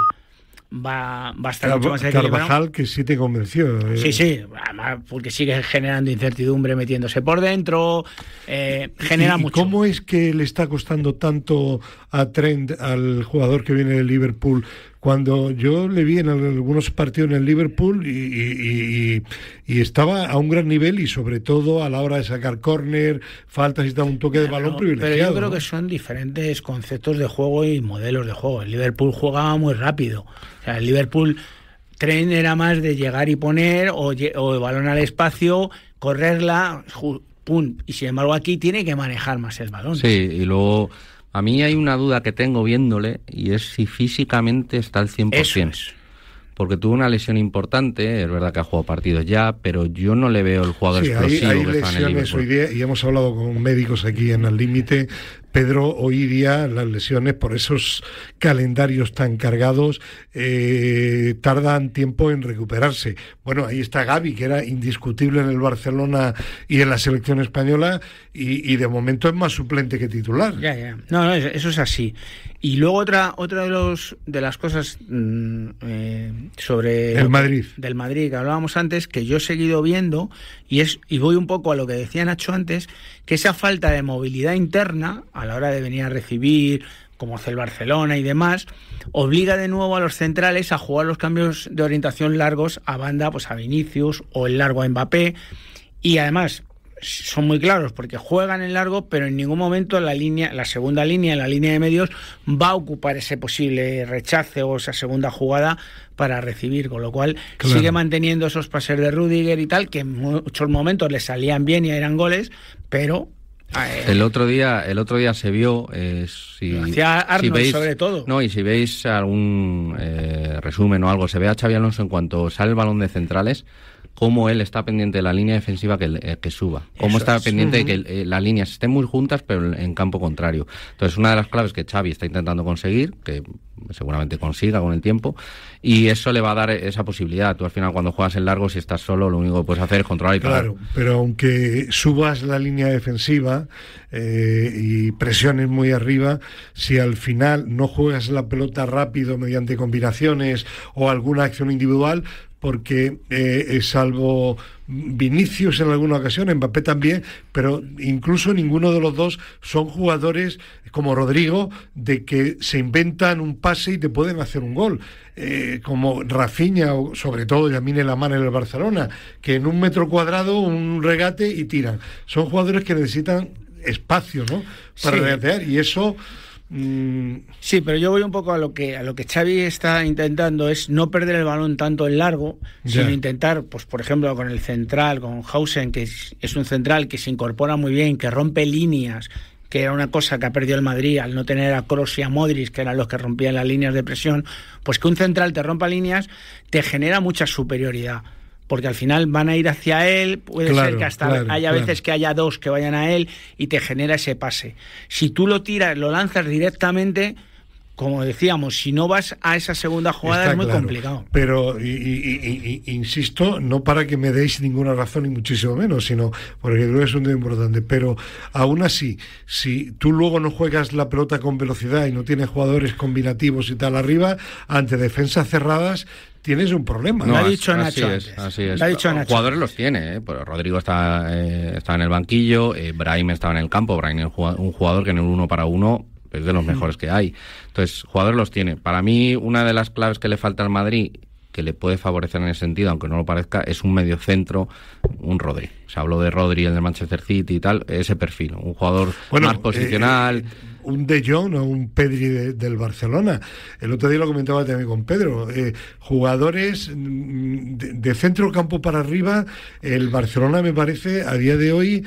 va a estar mucho más equilibrado. Carvajal, que sí te convenció. Sí, además porque sigue generando incertidumbre metiéndose por dentro, genera mucho. ¿Cómo es que le está costando tanto a Trent, al jugador que viene del Liverpool, cuando yo le vi en algunos partidos en el Liverpool y estaba a un gran nivel, y sobre todo a la hora de sacar córner, faltas y tal, un toque de balón privilegiado? Pero yo creo que son diferentes conceptos de juego y modelos de juego. El Liverpool jugaba muy rápido. O sea, el Liverpool Trent era más de llegar y poner o balón al espacio, correrla, pum. Y sin embargo aquí tiene que manejar más el balón. Sí, y luego a mí hay una duda que tengo viéndole, y es si físicamente está al 100%. Eso es. Porque tuvo una lesión importante, es verdad que ha jugado partidos ya, pero yo no le veo el jugador explosivo hay que está en el lesiones Liverpool. hoy día, y hemos hablado con médicos aquí en Al Límite, Pedro. Hoy día las lesiones, por esos calendarios tan cargados, tardan tiempo en recuperarse. Bueno, ahí está Gavi, que era indiscutible en el Barcelona y en la selección española, y de momento es más suplente que titular. Ya. No, eso es así. Y luego otra de las cosas sobre el Madrid. Del Madrid que hablábamos antes, que yo he seguido viendo, y voy un poco a lo que decía Nacho antes, que esa falta de movilidad interna a la hora de venir a recibir, como hace el Barcelona y demás, obliga de nuevo a los centrales a jugar los cambios de orientación largos a banda, pues a Vinicius, o el largo a Mbappé, y además son muy claros porque juegan en largo, pero en ningún momento la segunda línea, la línea de medios, va a ocupar ese posible rechace o esa segunda jugada para recibir, con lo cual sigue manteniendo esos pases de Rüdiger y tal, que en muchos momentos le salían bien y eran goles, pero el otro día se vio, hacia Arnold, veis, sobre todo. No, y si veis algún resumen o algo, se ve a Xabi Alonso en cuanto sale el balón de centrales, cómo él está pendiente de la línea defensiva que suba, cómo está pendiente de que las líneas estén muy juntas pero en campo contrario. Entonces, una de las claves que Xavi está intentando conseguir, que seguramente consiga con el tiempo, y eso le va a dar esa posibilidad. Tú al final, cuando juegas en largo, si estás solo, lo único que puedes hacer es controlar y parar. Claro, pero aunque subas la línea defensiva y presiones muy arriba, si al final no juegas la pelota rápido mediante combinaciones o alguna acción individual, porque salvo Vinicius en alguna ocasión, Mbappé también, pero incluso ninguno de los dos son jugadores como Rodrigo, de que se inventan un pase y te pueden hacer un gol, como Rafinha o sobre todo Lamine Yamal en el Barcelona, que en un metro cuadrado un regate y tiran. Son jugadores que necesitan espacio, ¿no?, para regatear, y eso... Sí, pero yo voy un poco a lo que Xavi está intentando, es no perder el balón tanto en largo, sino intentar, pues por ejemplo con el central, con Hausen, que es un central que se incorpora muy bien, que rompe líneas, que era una cosa que ha perdido el Madrid al no tener a Kroos y a Modric, que eran los que rompían las líneas de presión. Pues que un central te rompa líneas te genera mucha superioridad, porque al final van a ir hacia él, puede ser que hasta haya veces que haya dos que vayan a él y te genera ese pase. Si tú lo tiras, lo lanzas directamente, como decíamos, si no vas a esa segunda jugada es muy complicado. Pero, insisto, no para que me deis ninguna razón ni muchísimo menos, sino porque creo que es un tema importante, pero aún así, si tú luego no juegas la pelota con velocidad y no tienes jugadores combinativos y tal arriba, ante defensas cerradas, tienes un problema. No, lo ha dicho Nacho antes. Así es. Lo ha dicho Nacho. Jugadores los tiene, pues Rodrigo está en el banquillo, Brahim estaba en el campo, Brahim es un jugador que en el 1 para 1 es de los mejores que hay. Entonces, jugadores los tiene. Para mí, una de las claves que le falta al Madrid, que le puede favorecer en ese sentido, aunque no lo parezca, es un mediocentro, un Rodri. Se habló de Rodri, el del Manchester City y tal, ese perfil, un jugador más posicional. Un De Jong o un Pedri del Barcelona. El otro día lo comentaba también con Pedro. Jugadores de centro campo para arriba, el Barcelona me parece a día de hoy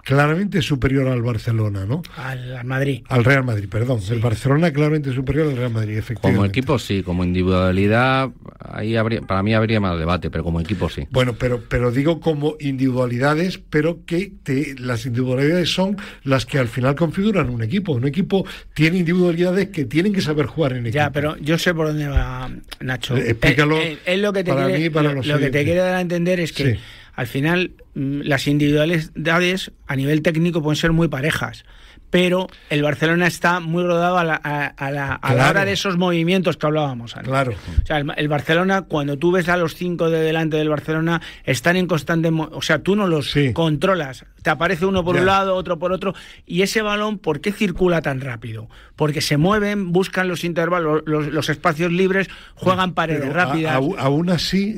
claramente superior al Barcelona, ¿no? Al Madrid. Al Real Madrid, perdón. Sí. El Barcelona claramente superior al Real Madrid, efectivamente. Como equipo sí, como individualidad ahí para mí habría más debate, pero como equipo sí. Bueno, pero digo como individualidades, pero que las individualidades son las que al final configuran un equipo. Un equipo tiene individualidades que tienen que saber jugar en equipo. Ya, pero yo sé por dónde va Nacho. Explícalo Es lo que te para quiere, mí y para lo los que te oyentes. quiere dar a entender es que Sí. al final las individualidades a nivel técnico pueden ser muy parejas, pero el Barcelona está muy rodado a la hora de esos movimientos que hablábamos antes. Claro. O sea, el Barcelona, cuando tú ves a los 5 de delante del Barcelona, están en constante... O sea, tú no los controlas. Te aparece uno por un lado, otro por otro. Y ese balón, ¿por qué circula tan rápido? Porque se mueven, buscan los intervalos, los espacios libres, juegan paredes rápidas. Aún así,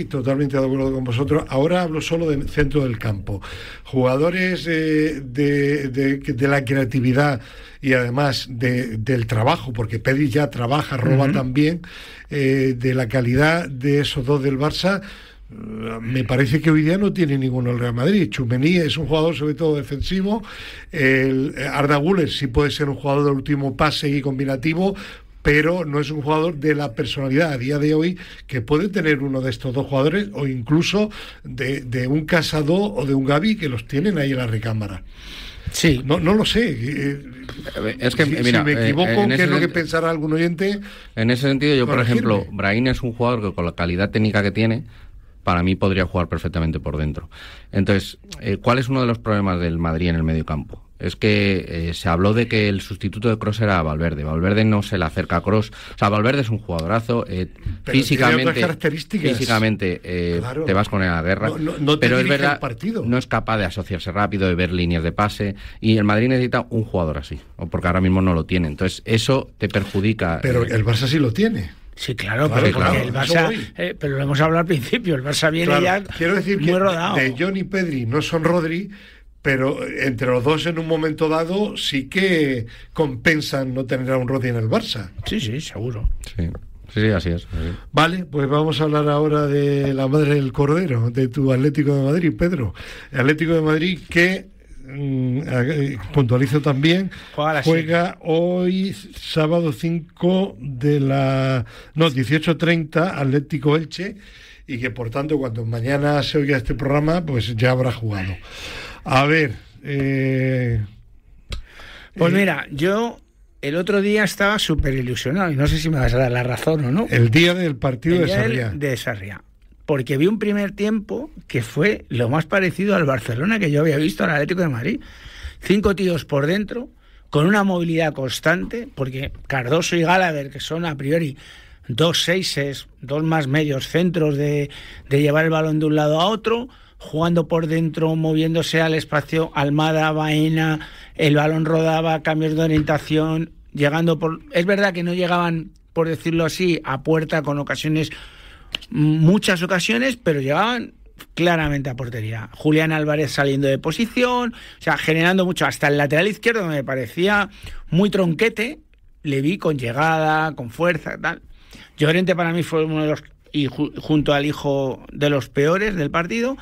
totalmente de acuerdo con vosotros. Ahora hablo solo del centro del campo. Jugadores de la creatividad y además del trabajo, porque Pedri ya trabaja, roba también, de la calidad de esos dos del Barça. Me parece que hoy día no tiene ninguno el Real Madrid. Tchouaméni es un jugador sobre todo defensivo. Arda Güler sí puede ser un jugador del último pase y combinativo, pero no es un jugador de la personalidad a día de hoy que puede tener uno de estos dos jugadores, o incluso de un Casado o de un Gavi, que los tienen ahí en la recámara. Sí. No lo sé. Es que, si mira, me equivoco, ¿qué es lo que pensará algún oyente? En ese sentido, yo, por corregirme. ejemplo, Brahim es un jugador que con la calidad técnica que tiene, para mí podría jugar perfectamente por dentro. Entonces, ¿cuál es uno de los problemas del Madrid en el mediocampo? Es que se habló de que el sustituto de Kroos era Valverde. Valverde no se le acerca a Kroos. O sea, Valverde es un jugadorazo. Físicamente, claro, te vas con él a la guerra. No pero es verdad, partido. no es capaz de asociarse rápido, de ver líneas de pase. Y el Madrid necesita un jugador así, porque ahora mismo no lo tiene. Entonces, eso te perjudica. Pero el Barça sí lo tiene. Sí, claro, pero el Barça, pero lo hemos hablado al principio, el Barça viene ya quiero decir muy que rodado. De John y Pedri no son Rodri, pero entre los dos en un momento dado sí que compensan no tener a un Rodri en el Barça. Sí, seguro. Sí, así es. Vale, pues vamos a hablar ahora de la madre del cordero, de tu Atlético de Madrid, Pedro. El Atlético de Madrid que puntualizo también, juega hoy sábado 18:30 Atlético Elche, y que por tanto cuando mañana se oiga este programa pues ya habrá jugado. A ver, pues mira, yo el otro día estaba súper ilusionado y no sé si me vas a dar la razón o no. El día del partido de Sarriá. Porque vi un primer tiempo que fue lo más parecido al Barcelona que yo había visto al Atlético de Madrid. 5 tíos por dentro, con una movilidad constante, porque Cardoso y Gallagher, que son a priori 2 seises, 2 más medios centros de llevar el balón de un lado a otro, jugando por dentro, moviéndose al espacio, Almada, Baena, el balón rodaba, cambios de orientación, llegando por... Es verdad que no llegaban, por decirlo así, a puerta con muchas ocasiones, pero llegaban claramente a portería. Julián Álvarez saliendo de posición, o sea, generando mucho. Hasta el lateral izquierdo me parecía muy tronquete, le vi con llegada, con fuerza, tal. Llorente para mí fue uno de los, y junto al hijo, de los peores del partido,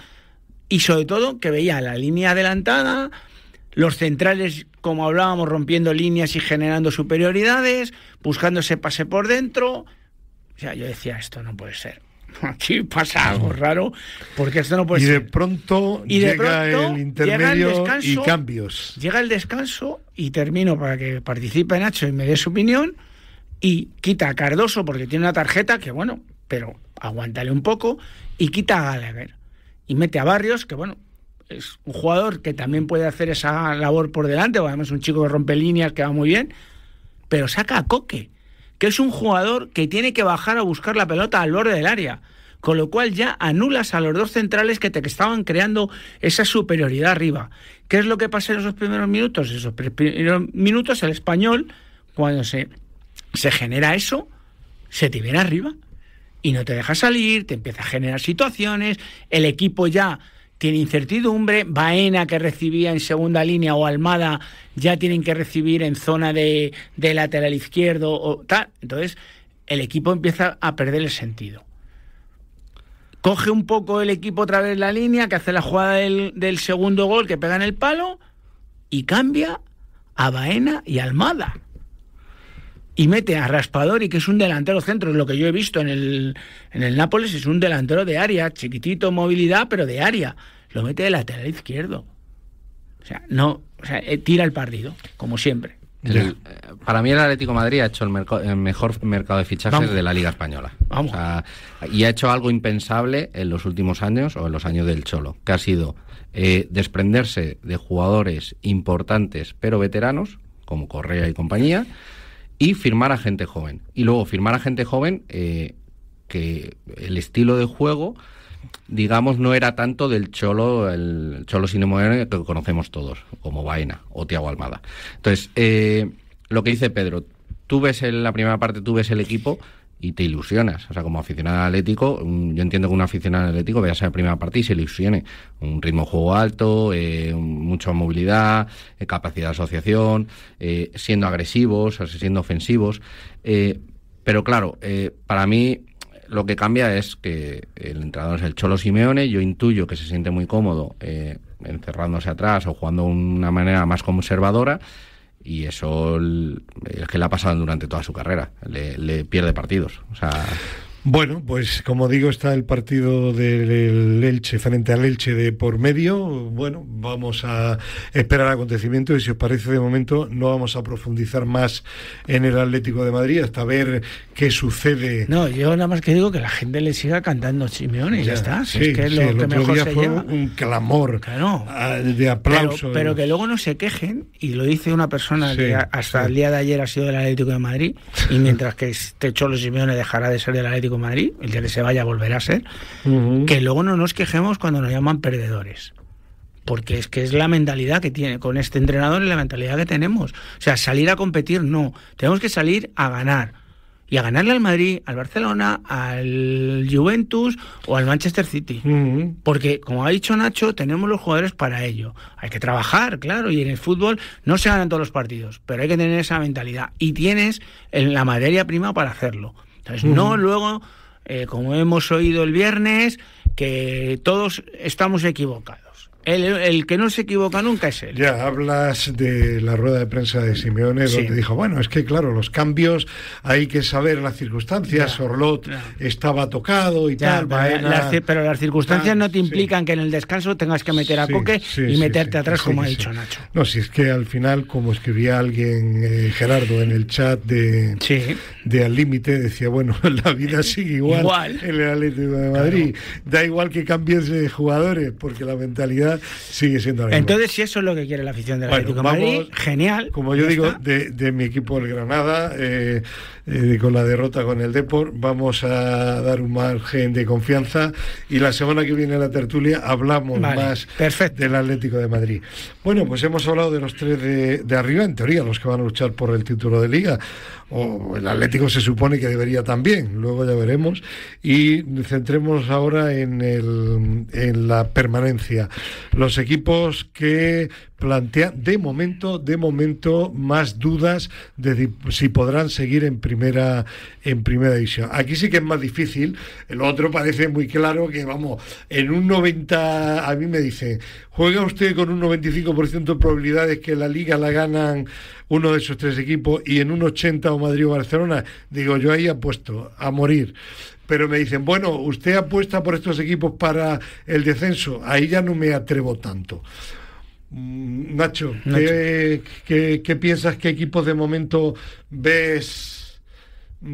y sobre todo que veía la línea adelantada, los centrales, como hablábamos, rompiendo líneas y generando superioridades, buscando ese pase por dentro. O sea, yo decía, esto no puede ser. Aquí pasa algo raro, porque esto no puede ser. De pronto llega el intermedio y cambios. Llega el descanso y termino para que participe Nacho y me dé su opinión, y quita a Cardoso porque tiene una tarjeta que, bueno, pero aguántale un poco, y quita a Gallagher. Y mete a Barrios, que, bueno, es un jugador que también puede hacer esa labor por delante, o además un chico que rompe líneas, que va muy bien, pero saca a Coque, que es un jugador que tiene que bajar a buscar la pelota al borde del área, con lo cual ya anulas a los dos centrales que te estaban creando esa superioridad arriba. ¿Qué es lo que pasa en esos primeros minutos? Esos primeros minutos el Español, cuando se genera eso, se te viene arriba y no te deja salir, te empieza a generar situaciones, el equipo ya tiene incertidumbre, Baena, que recibía en segunda línea, o Almada, ya tienen que recibir en zona de lateral izquierdo o tal. Entonces el equipo empieza a perder el sentido. coge un poco el equipo otra vez la línea, que hace la jugada del segundo gol, que pega en el palo, y cambia a Baena y Almada. Y mete a Raspadori, que es un delantero centro, es lo que yo he visto en el Nápoles, es un delantero de área, chiquitito, movilidad, pero de área. Lo mete de lateral izquierdo. Tira el partido, como siempre. Para mí el Atlético de Madrid ha hecho el mejor mercado de fichajes de la Liga Española. Vamos. Y ha hecho algo impensable en los últimos años, o en los años del Cholo, que ha sido desprenderse de jugadores importantes pero veteranos, como Correa y compañía, y firmar a gente joven. Y luego firmar a gente joven que el estilo de juego, digamos, no era tanto del Cholo, el Cholo Simeone que conocemos todos, como Baena o Thiago Almada. Entonces, lo que dice Pedro, tú ves la primera parte, tú ves el equipo y te ilusionas. O sea, como aficionado al Atlético, yo entiendo que un aficionado al Atlético vea esa primera parte y se ilusione. Un ritmo de juego alto, mucha movilidad, capacidad de asociación, siendo agresivos, siendo ofensivos. Pero claro, para mí lo que cambia es que el entrenador es el Cholo Simeone. Yo intuyo que se siente muy cómodo encerrándose atrás o jugando de una manera más conservadora, y eso es que le ha pasado durante toda su carrera. Le pierde partidos. O sea... Bueno, pues como digo, está el partido del Elche frente al Elche de por medio. Bueno, vamos a esperar acontecimientos y si os parece, de momento no vamos a profundizar más en el Atlético de Madrid hasta ver qué sucede. No, yo nada más que digo que la gente le siga cantando Simeone y ya está. Sí, es que sí, lo el que otro mejor día se fue lleva. un clamor, claro, de aplauso. Pero que luego no se quejen, y lo dice una persona que hasta el día de ayer ha sido del Atlético de Madrid, y mientras que este Cholo Simeone dejará de ser del Atlético de Madrid, el día que se vaya volverá a ser, que luego no nos quejemos cuando nos llaman perdedores, porque es que es la mentalidad que tiene con este entrenador y la mentalidad que tenemos. O sea, salir a competir no, tenemos que salir a ganar, y a ganarle al Madrid, al Barcelona, al Juventus o al Manchester City, porque como ha dicho Nacho, tenemos los jugadores para ello. Hay que trabajar, claro, y en el fútbol no se ganan todos los partidos, pero hay que tener esa mentalidad, y tienes la materia prima para hacerlo. Entonces, no luego, como hemos oído el viernes, que todos estamos equivocados. El que no se equivoca nunca es él. Ya, hablas de la rueda de prensa de Simeone, donde dijo, bueno, es que claro, los cambios hay que saber las circunstancias. Sorlot estaba tocado y tal. Pero las circunstancias no te implican que en el descanso tengas que meter a Coque y meterte atrás, como ha dicho Nacho. No, si es que al final, como escribía alguien, Gerardo, en el chat de Al Límite, decía, bueno, la vida sigue igual en el Atlético de Madrid. Claro. Da igual que cambies de jugadores, porque la mentalidad sigue siendo la misma. Entonces, si eso es lo que quiere la afición del Atlético de Madrid, genial. Como yo digo, de mi equipo, el Granada, con la derrota con el Depor, vamos a dar un margen de confianza, y la semana que viene en la tertulia hablamos más del Atlético de Madrid. Bueno, pues hemos hablado de los tres de arriba, en teoría los que van a luchar por el título de Liga, o el Atlético se supone que debería también, luego ya veremos, y centremos ahora en la permanencia. Los equipos que plantean de momento más dudas de si podrán seguir en primera división. Aquí sí que es más difícil. El otro parece muy claro que, vamos, en un 90, a mí me dicen, juega usted con un 95% de probabilidades que la Liga la ganan uno de esos tres equipos, y en un 80 o Madrid o Barcelona. Digo, yo ahí apuesto a morir. Pero me dicen, bueno, usted apuesta por estos equipos para el descenso. Ahí ya no me atrevo tanto. Nacho, ¿qué piensas? ¿Qué equipos de momento ves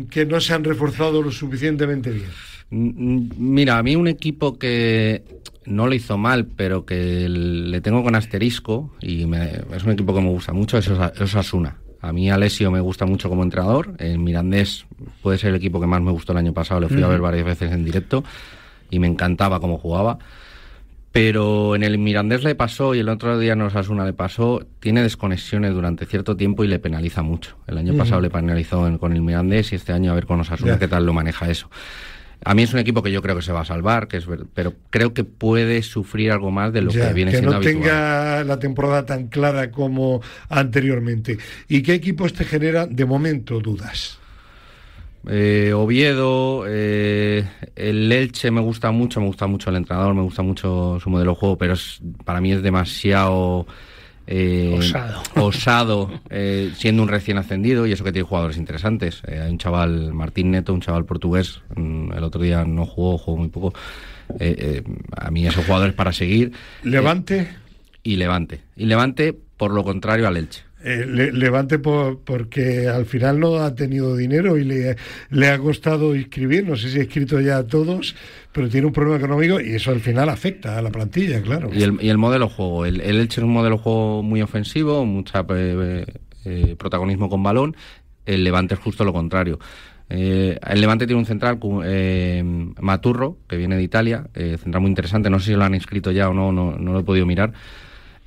que no se han reforzado lo suficientemente bien? Mira, a mí un equipo que no lo hizo mal, pero que le tengo con asterisco, y es un equipo que me gusta mucho, es Osasuna. A mí Alessio me gusta mucho como entrenador. El Mirandés puede ser el equipo que más me gustó el año pasado. Le fui a ver varias veces en directo y me encantaba cómo jugaba. Pero en el Mirandés le pasó, y el otro día en Osasuna le pasó, tiene desconexiones durante cierto tiempo y le penaliza mucho. El año pasado le penalizó con el Mirandés, y este año a ver con Osasuna qué tal lo maneja eso. A mí es un equipo que yo creo que se va a salvar, pero creo que puede sufrir algo más de lo que viene siendo habitual. Que no tenga la temporada tan clara como anteriormente. ¿Y qué equipos te generan de momento dudas? Oviedo, el Elche me gusta mucho el entrenador, me gusta mucho su modelo de juego, pero para mí es demasiado osado siendo un recién ascendido, y eso que tiene jugadores interesantes. Hay un chaval, Martín Neto, un chaval portugués, el otro día no jugó muy poco. A mí esos jugadores para seguir. Levante. Y Levante por lo contrario al Elche. Levante porque al final no ha tenido dinero y le ha costado inscribir, no sé si ha inscrito ya a todos, pero tiene un problema económico y eso al final afecta a la plantilla, claro. Y el modelo de juego, el Elche es un modelo de juego muy ofensivo, mucha protagonismo con balón. El Levante es justo lo contrario. El Levante tiene un central, Maturro, que viene de Italia, central muy interesante, no sé si lo han inscrito ya o no lo he podido mirar.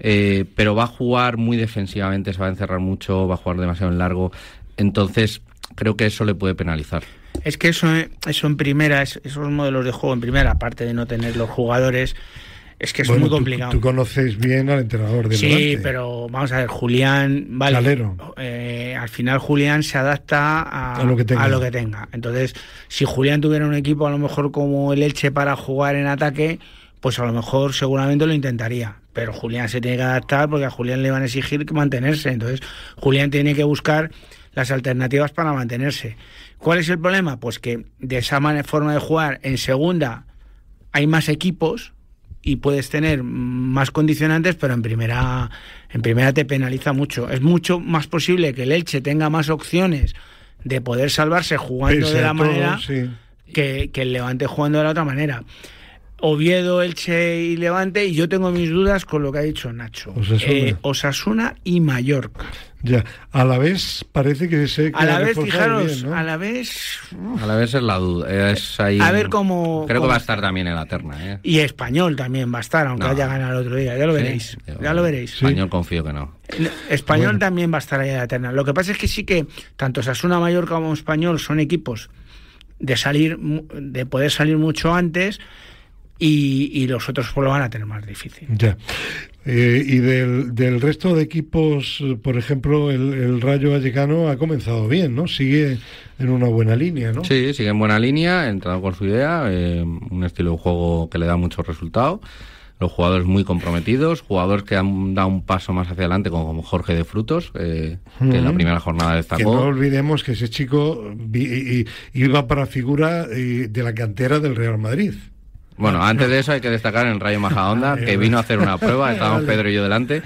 Pero va a jugar muy defensivamente, se va a encerrar mucho, va a jugar demasiado en largo, entonces creo que eso le puede penalizar. Es que eso en primera, esos modelos de juego en primera, aparte de no tener los jugadores, es que es muy complicado. Tú conoces bien al entrenador del Levante. Sí, pero vamos a ver, Julián, vale, al final Julián se adapta a lo que tenga. Entonces, si Julián tuviera un equipo a lo mejor como el Elche para jugar en ataque, pues a lo mejor seguramente lo intentaría, pero Julián se tiene que adaptar porque a Julián le van a exigir que mantenerse, entonces Julián tiene que buscar las alternativas para mantenerse. ¿Cuál es el problema? Pues que de esa forma de jugar en segunda hay más equipos y puedes tener más condicionantes, pero en primera te penaliza mucho. Es mucho más posible que el Elche tenga más opciones de poder salvarse jugando de la manera que el Levante jugando de la otra manera. Oviedo, Elche y Levante, y yo tengo mis dudas con lo que ha dicho Nacho. Osasuna y Mallorca. Ya, Alavés parece que se queda Alavés, reforzado fijaros, bien, ¿no? Alavés es la duda, es ahí. A ver cómo. Creo que va a estar también en la terna, Y Español también va a estar, aunque haya ganado el otro día. Ya lo veréis. Ya lo veréis. Español confío que no. Español también va a estar ahí en la terna. Lo que pasa es que sí que tanto Osasuna, Mallorca como Español son equipos de poder salir mucho antes. Y los otros pues lo van a tener más difícil. Ya. Y del resto de equipos, por ejemplo, el Rayo Vallecano ha comenzado bien, ¿no? Sigue en una buena línea, ¿no? Sí, sigue en buena línea, ha entrado con su idea, un estilo de juego que le da muchos resultados. Los jugadores muy comprometidos, jugadores que han dado un paso más hacia adelante, como Jorge de Frutos, que en la primera jornada destacó. Que no olvidemos que ese chico iba para figura de la cantera del Real Madrid. Bueno, antes de eso hay que destacar en Rayo Majadahonda, que vino a hacer una prueba, estábamos Pedro y yo delante,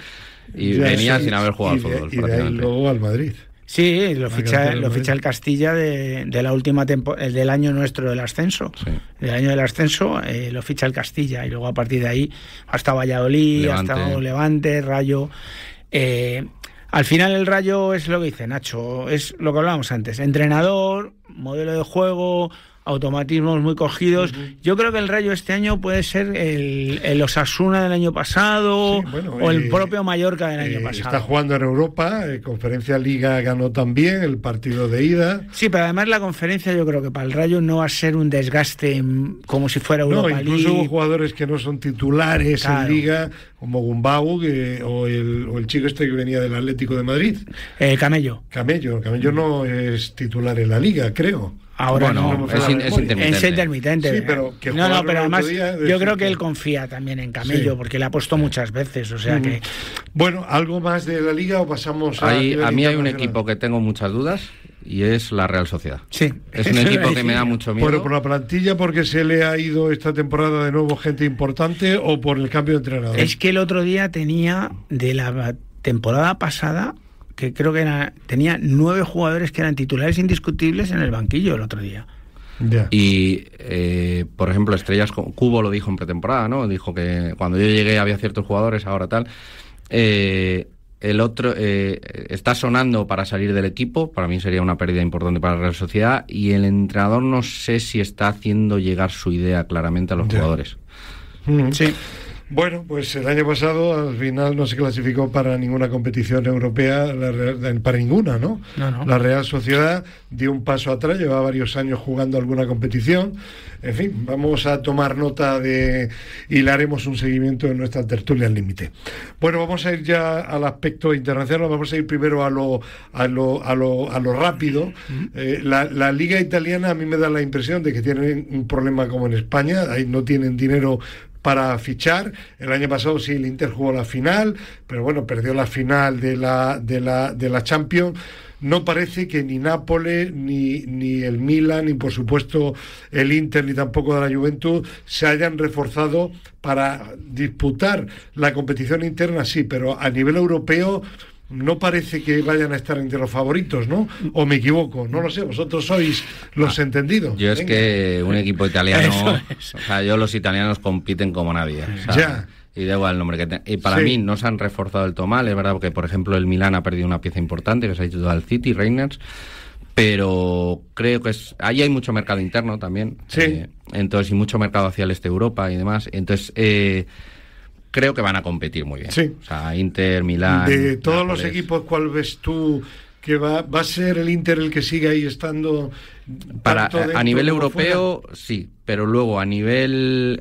y venía sin haber jugado al fútbol. Y de ahí luego al Madrid. Sí, lo ficha el Castilla de la última temporada, del año nuestro del ascenso. Sí. Del año del ascenso lo ficha el Castilla, y luego a partir de ahí ha estado Valladolid, ha estado Levante, Rayo. Al final el Rayo es lo que dice Nacho, es lo que hablábamos antes, entrenador, modelo de juego, automatismos muy cogidos. Yo creo que el Rayo este año puede ser el Osasuna del año pasado, o el propio Mallorca del año pasado. Está jugando en Europa, Conferencia Liga ganó también el partido de ida. Sí, pero además la conferencia yo creo que para el Rayo no va a ser un desgaste como si fuera Europa League. Incluso hubo jugadores que no son titulares en Liga, como Gumbau o el chico este que venía del Atlético de Madrid. Camello. Camello no es titular en la Liga, creo. Ahora es intermitente. Es intermitente. Sí, pero pero además yo creo que él confía también en Camello, porque le ha puesto muchas veces, o sea que... Bueno, ¿algo más de la Liga o pasamos a mí hay un equipo que tengo muchas dudas, y es la Real Sociedad. Sí. Es un equipo que me da mucho miedo. ¿Por la plantilla, porque se le ha ido esta temporada de nuevo gente importante, o por el cambio de entrenador? Es que el otro día tenía, de la temporada pasada, que creo que tenía 9 jugadores que eran titulares indiscutibles en el banquillo el otro día. Yeah. Y, por ejemplo, Estrellas, Cubo lo dijo en pretemporada, ¿no? Dijo que cuando yo llegué había ciertos jugadores, ahora tal. El otro está sonando para salir del equipo, para mí sería una pérdida importante para la Real Sociedad, y el entrenador no sé si está haciendo llegar su idea claramente a los jugadores. Sí. Bueno, pues el año pasado al final no se clasificó para ninguna competición europea, para ninguna, ¿no? No. La Real Sociedad dio un paso atrás, lleva varios años jugando alguna competición. En fin, vamos a tomar nota y le haremos un seguimiento en nuestra tertulia al límite. Bueno, vamos a ir ya al aspecto internacional, vamos a ir primero a lo rápido. La Liga Italiana a mí me da la impresión de que tienen un problema como en España, ahí no tienen dinero para fichar. El año pasado sí, el Inter jugó la final, pero bueno, perdió la final de la Champions. No parece que ni Nápoles, ni el Milan, ni por supuesto el Inter, ni tampoco de la Juventus se hayan reforzado para disputar la competición interna, sí, pero a nivel europeo no parece que vayan a estar entre los favoritos, ¿no? ¿O me equivoco? No lo sé, vosotros sois los entendidos. Yo es que un equipo italiano, o sea, los italianos compiten como nadie. O sea, ya. Y da igual el nombre que tenga. Y para mí no se han reforzado del todo mal, es verdad, porque por ejemplo el Milán ha perdido una pieza importante, que se ha ido al City, Reiners, pero creo que ahí hay mucho mercado interno también. Sí. Entonces, y mucho mercado hacia el este de Europa y demás. Entonces, creo que van a competir muy bien. Sí. O sea, Inter, Milán... De todos Nápoles. los equipos, ¿cuál ves tú que va a ser el Inter el que siga ahí estando? A nivel europeo, fuera? Sí, pero luego a nivel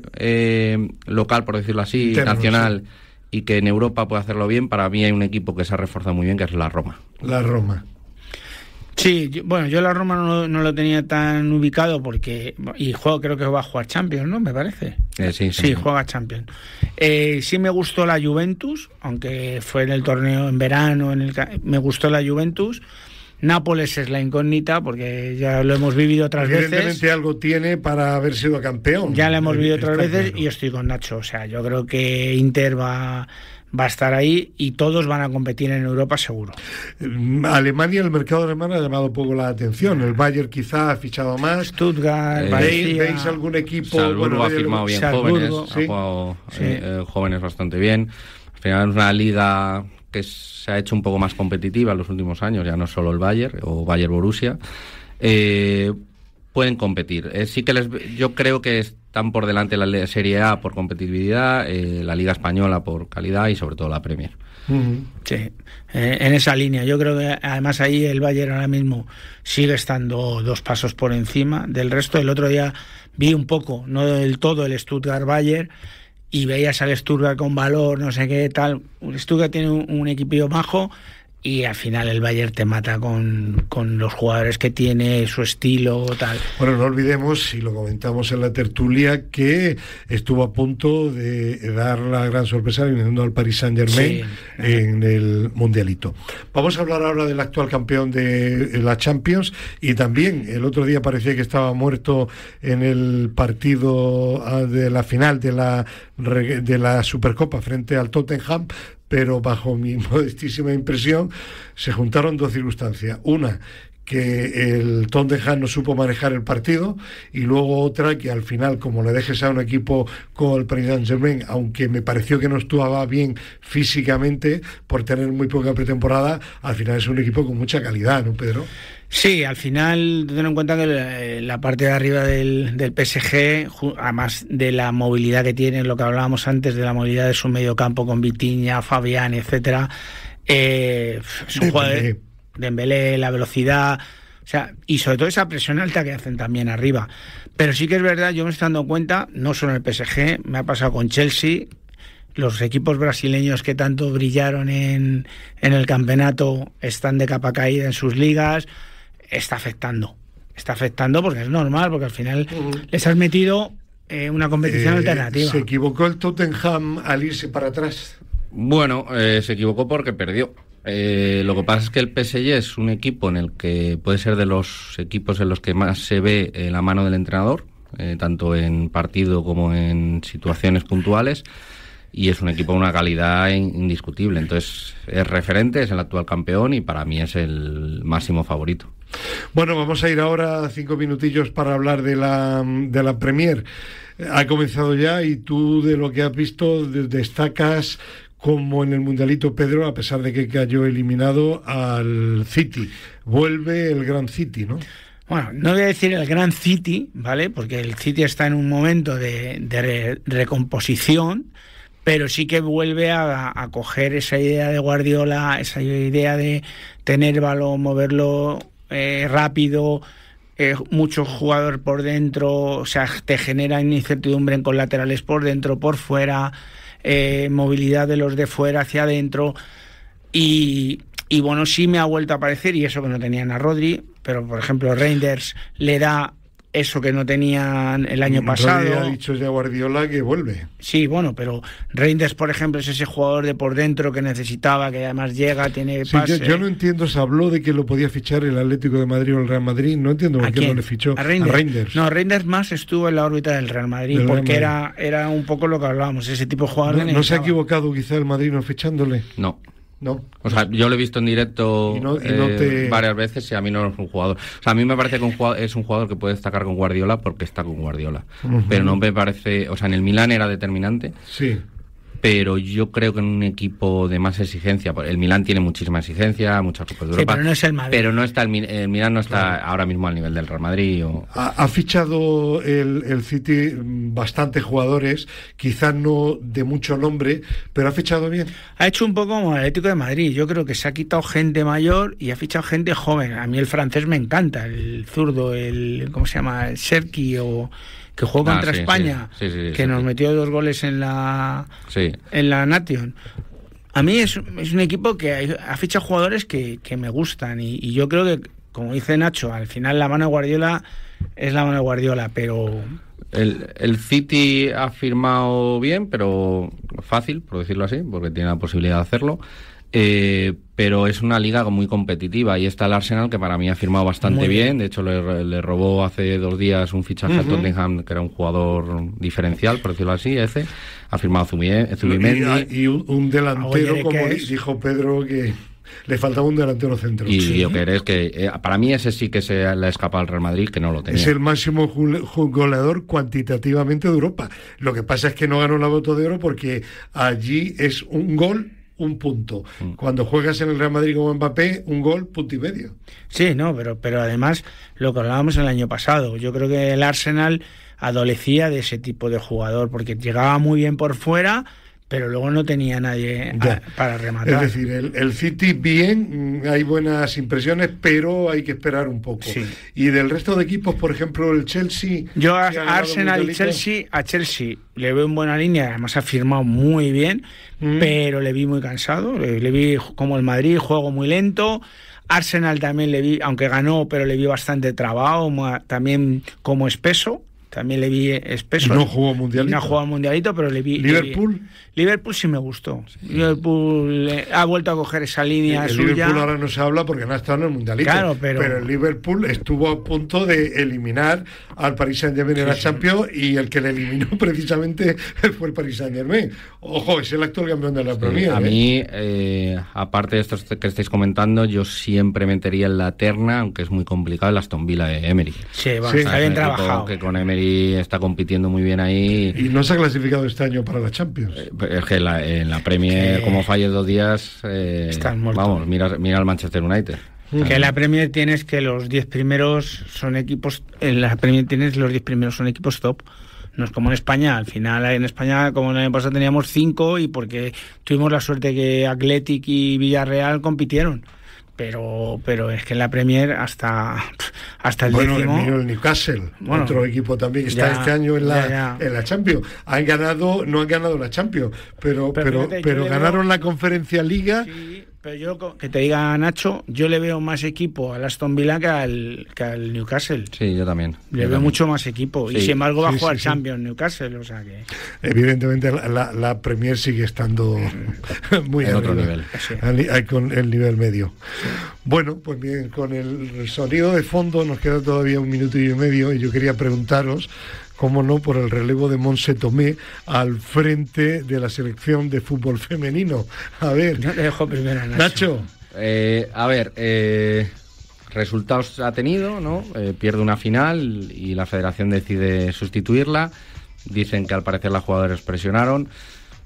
local, por decirlo así, interno, nacional, sí. Y que en Europa pueda hacerlo bien, para mí hay un equipo que se ha reforzado muy bien, que es la Roma. La Roma. Sí, yo la Roma no lo tenía tan ubicado porque creo que va a jugar Champions, ¿no? Me parece. Sí, juega Champions. Sí me gustó la Juventus, aunque fue en el torneo en verano, me gustó la Juventus. Nápoles es la incógnita porque ya lo hemos vivido otras veces. Evidentemente algo tiene para haber sido campeón. Ya lo hemos vivido otras veces, claro. Y yo estoy con Nacho. O sea, yo creo que Inter va a estar ahí y todos van a competir en Europa seguro. Alemania, el mercado alemán ha llamado un poco la atención. El Bayern quizá ha fichado más. Stuttgart, ¿Veis algún equipo? Salzburgo ha firmado bien jóvenes, ha jugado jóvenes bastante bien. Al final es una liga que se ha hecho un poco más competitiva en los últimos años, ya no solo el Bayern o Bayern Borussia. Pueden competir. Sí que yo creo que están por delante la Serie A por competitividad, la Liga Española por calidad y sobre todo la Premier. Sí, en esa línea. Yo creo que además ahí el Bayern ahora mismo sigue estando 2 pasos por encima del resto. El otro día vi un poco, no del todo, el Stuttgart-Bayern y veías al Stuttgart con valor, no sé qué tal. El Stuttgart tiene un equipillo bajo y al final el Bayern te mata con los jugadores que tiene, su estilo, tal. Bueno, no olvidemos, y lo comentamos en la tertulia, que estuvo a punto de dar la gran sorpresa eliminando al Paris Saint-Germain en el Mundialito. Vamos a hablar ahora del actual campeón de la Champions, y también el otro día parecía que estaba muerto en el partido de la final de la Supercopa frente al Tottenham, pero bajo mi modestísima impresión se juntaron 2 circunstancias. Una, que el Tottenham no supo manejar el partido, y luego otra, que al final, como le dejes a un equipo como el Paris Saint-Germain, aunque me pareció que no estuvo bien físicamente por tener muy poca pretemporada, al final es un equipo con mucha calidad, ¿no, Pedro? Sí, al final, ten en cuenta que la parte de arriba del PSG, además de la movilidad que tiene, lo que hablábamos antes, de la movilidad de su medio campo con Vitinha, Fabián, etcétera, son jugadores, Dembélé, la velocidad, o sea, y sobre todo esa presión alta que hacen también arriba. Pero sí que es verdad, yo me estoy dando cuenta, no solo en el PSG, me ha pasado con Chelsea, los equipos brasileños que tanto brillaron en el campeonato están de capa caída en sus ligas. Está afectando porque es normal, porque al final les has metido una competición alternativa. ¿Se equivocó el Tottenham al irse para atrás? Bueno, se equivocó porque perdió. Lo que pasa es que el PSG es un equipo en el que puede ser de los equipos en los que más se ve la mano del entrenador, tanto en partido como en situaciones puntuales, y es un equipo de una calidad indiscutible. Entonces es referente, es el actual campeón y para mí es el máximo favorito. Bueno, vamos a ir ahora 5 minutillos para hablar de la Premier. Ha comenzado ya y tú, de lo que has visto, destacas como en el Mundialito, Pedro, a pesar de que cayó eliminado, al City. Vuelve el Gran City, ¿no? Bueno, no voy a decir el Gran City, ¿vale? Porque el City está en un momento de recomposición, pero sí que vuelve a coger esa idea de Guardiola, esa idea de tener balón, moverlo rápido, mucho jugador por dentro, o sea, te genera incertidumbre con laterales por dentro, por fuera, movilidad de los de fuera hacia adentro, y bueno, sí me ha vuelto a aparecer, y eso que no tenían a Rodri, pero por ejemplo Reinders le da eso que no tenían el año pasado. Rodri ha dicho ya Guardiola que vuelve. Sí, bueno, pero Reinders, por ejemplo, es ese jugador de por dentro que necesitaba, que además llega, tiene pase. Yo no entiendo, se habló de que lo podía fichar el Atlético de Madrid o el Real Madrid, no entiendo por qué no le fichó a Reinders. No, Reinders más estuvo en la órbita del Real Madrid, porque era un poco lo que hablábamos, ese tipo de jugador. ¿No se ha equivocado quizá el Madrid no fichándole? No. No. O sea, yo lo he visto en directo varias veces y a mí no es un jugador. O sea, a mí me parece que es un jugador que puede destacar con Guardiola porque está con Guardiola. Pero no me parece... O sea, en el Milán era determinante. Sí. Pero yo creo que en un equipo de más exigencia, el Milán tiene muchísima exigencia, muchas Copas de Europa, pero no es el Madrid. Pero no está el Milán no está ahora mismo al nivel del Real Madrid. Ha fichado el City bastantes jugadores, quizás no de mucho nombre, pero ha fichado bien. Ha hecho un poco como el Atlético de Madrid. Yo creo que se ha quitado gente mayor y ha fichado gente joven. A mí el francés me encanta, el zurdo, ¿cómo se llama? El Cherki que jugó contra España, que nos metió 2 goles en la Nation. A mí es un equipo que ha fichado jugadores que me gustan y yo creo que, como dice Nacho, al final la mano de Guardiola es la mano de Guardiola, pero... El City ha firmado bien, pero fácil, por decirlo así, porque tiene la posibilidad de hacerlo. Pero es una liga muy competitiva y está el Arsenal, que para mí ha firmado bastante bien. De hecho le robó hace 2 días un fichaje a Tottenham, que era un jugador diferencial, por decirlo así. Ha firmado Zubimendi y un delantero, como dijo Pedro, que le faltaba un delantero centro. Y yo creo que para mí ese sí que se le ha escapado al Real Madrid, que no lo tenía. Es el máximo goleador cuantitativamente de Europa. Lo que pasa es que no ganó la Bota de Oro porque allí es un gol, un punto. Cuando juegas en el Real Madrid como Mbappé, un gol, punto y medio. Sí, no, pero además lo que hablábamos el año pasado, yo creo que el Arsenal adolecía de ese tipo de jugador, porque llegaba muy bien por fuera, pero luego no tenía nadie para rematar. Es decir, el City bien, hay buenas impresiones, pero hay que esperar un poco. Sí. Y del resto de equipos, por ejemplo, el Chelsea... Yo a Arsenal y Chelsea le veo en buena línea, además ha firmado muy bien, pero le vi muy cansado, le vi como el Madrid, juego muy lento. Arsenal también le vi, aunque ganó, pero le vi bastante trabado, también como espeso. También le vi espeso. No jugó mundialito. No jugó mundialito, pero le vi... Liverpool sí me gustó. Sí. Liverpool ha vuelto a coger esa línea suya. Liverpool ahora no se habla porque no ha estado en el mundialito. Claro, pero el Liverpool estuvo a punto de eliminar al Paris Saint-Germain en la Champions, y el que le eliminó precisamente fue el Paris Saint-Germain. Ojo, es el actual campeón de la Premier. A mí, aparte de estos que estáis comentando, yo siempre metería en la terna, aunque es muy complicado, el Aston Villa de Emery. Sí, está bien trabajado. Que con Emery está compitiendo muy bien ahí. Y no se ha clasificado este año para la Champions. Es que en la Premier, como falles 2 días, vamos, mira al Manchester United. Que en la Premier tienes que los 10 primeros son equipos, en la Premier tienes los 10 primeros son equipos top. No es como en España. Al final en España, como el año pasado, teníamos 5 y porque tuvimos la suerte que Athletic y Villarreal compitieron. Pero es que en la Premier hasta el décimo... Bueno, el Newcastle, otro equipo también que está este año en la Champions. No han ganado la Champions, pero ganaron la Conferencia Liga. Sí, pero yo, que te diga Nacho, yo le veo más equipo al Aston Villa que al Newcastle. Sí, yo también. Le veo mucho más equipo. Sí. Y sin embargo va a jugar Champions Newcastle, o sea que... Evidentemente la Premier sigue estando muy en otro nivel. Con el nivel medio. Sí. Bueno, pues bien, con el sonido de fondo nos queda todavía 1 minuto y medio, y yo quería preguntaros, cómo no, por el relevo de Montse Tomé al frente de la selección de fútbol femenino. A ver, yo te dejo primero a Nacho. Resultados ha tenido, ¿no? Pierde una final y la federación decide sustituirla. Dicen que al parecer las jugadoras presionaron.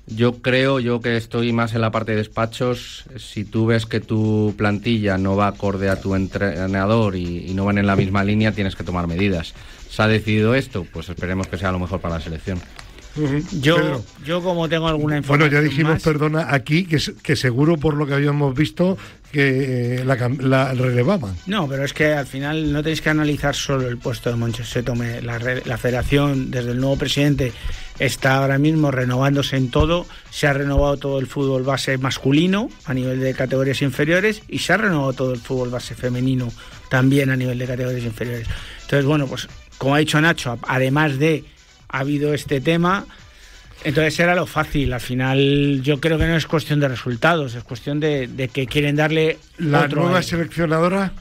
Yo que estoy más en la parte de despachos. Si tú ves que tu plantilla no va acorde a tu entrenador y no van en la misma línea, tienes que tomar medidas. ¿Se ha decidido esto? Pues esperemos que sea lo mejor para la selección. Yo como tengo alguna información Bueno, ya dijimos, más, perdona, aquí que seguro por lo que habíamos visto que la relevaban. No, pero es que al final no tenéis que analizar solo el puesto de Moncho Setome. La federación, desde el nuevo presidente, está ahora mismo renovándose en todo. Se ha renovado todo el fútbol base masculino a nivel de categorías inferiores y se ha renovado todo el fútbol base femenino también a nivel de categorías inferiores. Entonces, bueno, pues como ha dicho Nacho, además de ha habido este tema, entonces era lo fácil. Al final yo creo que no es cuestión de resultados, es cuestión de que quieren darle ¿La otro nueva aire. seleccionadora?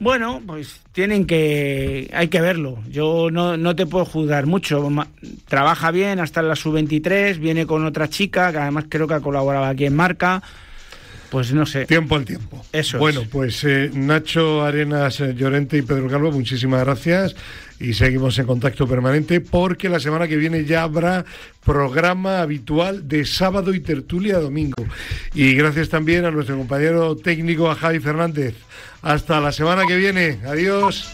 Bueno, pues hay que verlo. Yo no te puedo juzgar mucho. Trabaja bien hasta en la sub-23, viene con otra chica que además creo que ha colaborado aquí en Marca. Pues no sé. Tiempo al tiempo. Eso bueno, es. Pues Nacho Arenas Llorente y Pedro Calvo, muchísimas gracias y seguimos en contacto permanente porque la semana que viene ya habrá programa habitual de sábado y tertulia domingo. Y gracias también a nuestro compañero técnico, a Javi Fernández. Hasta la semana que viene. Adiós.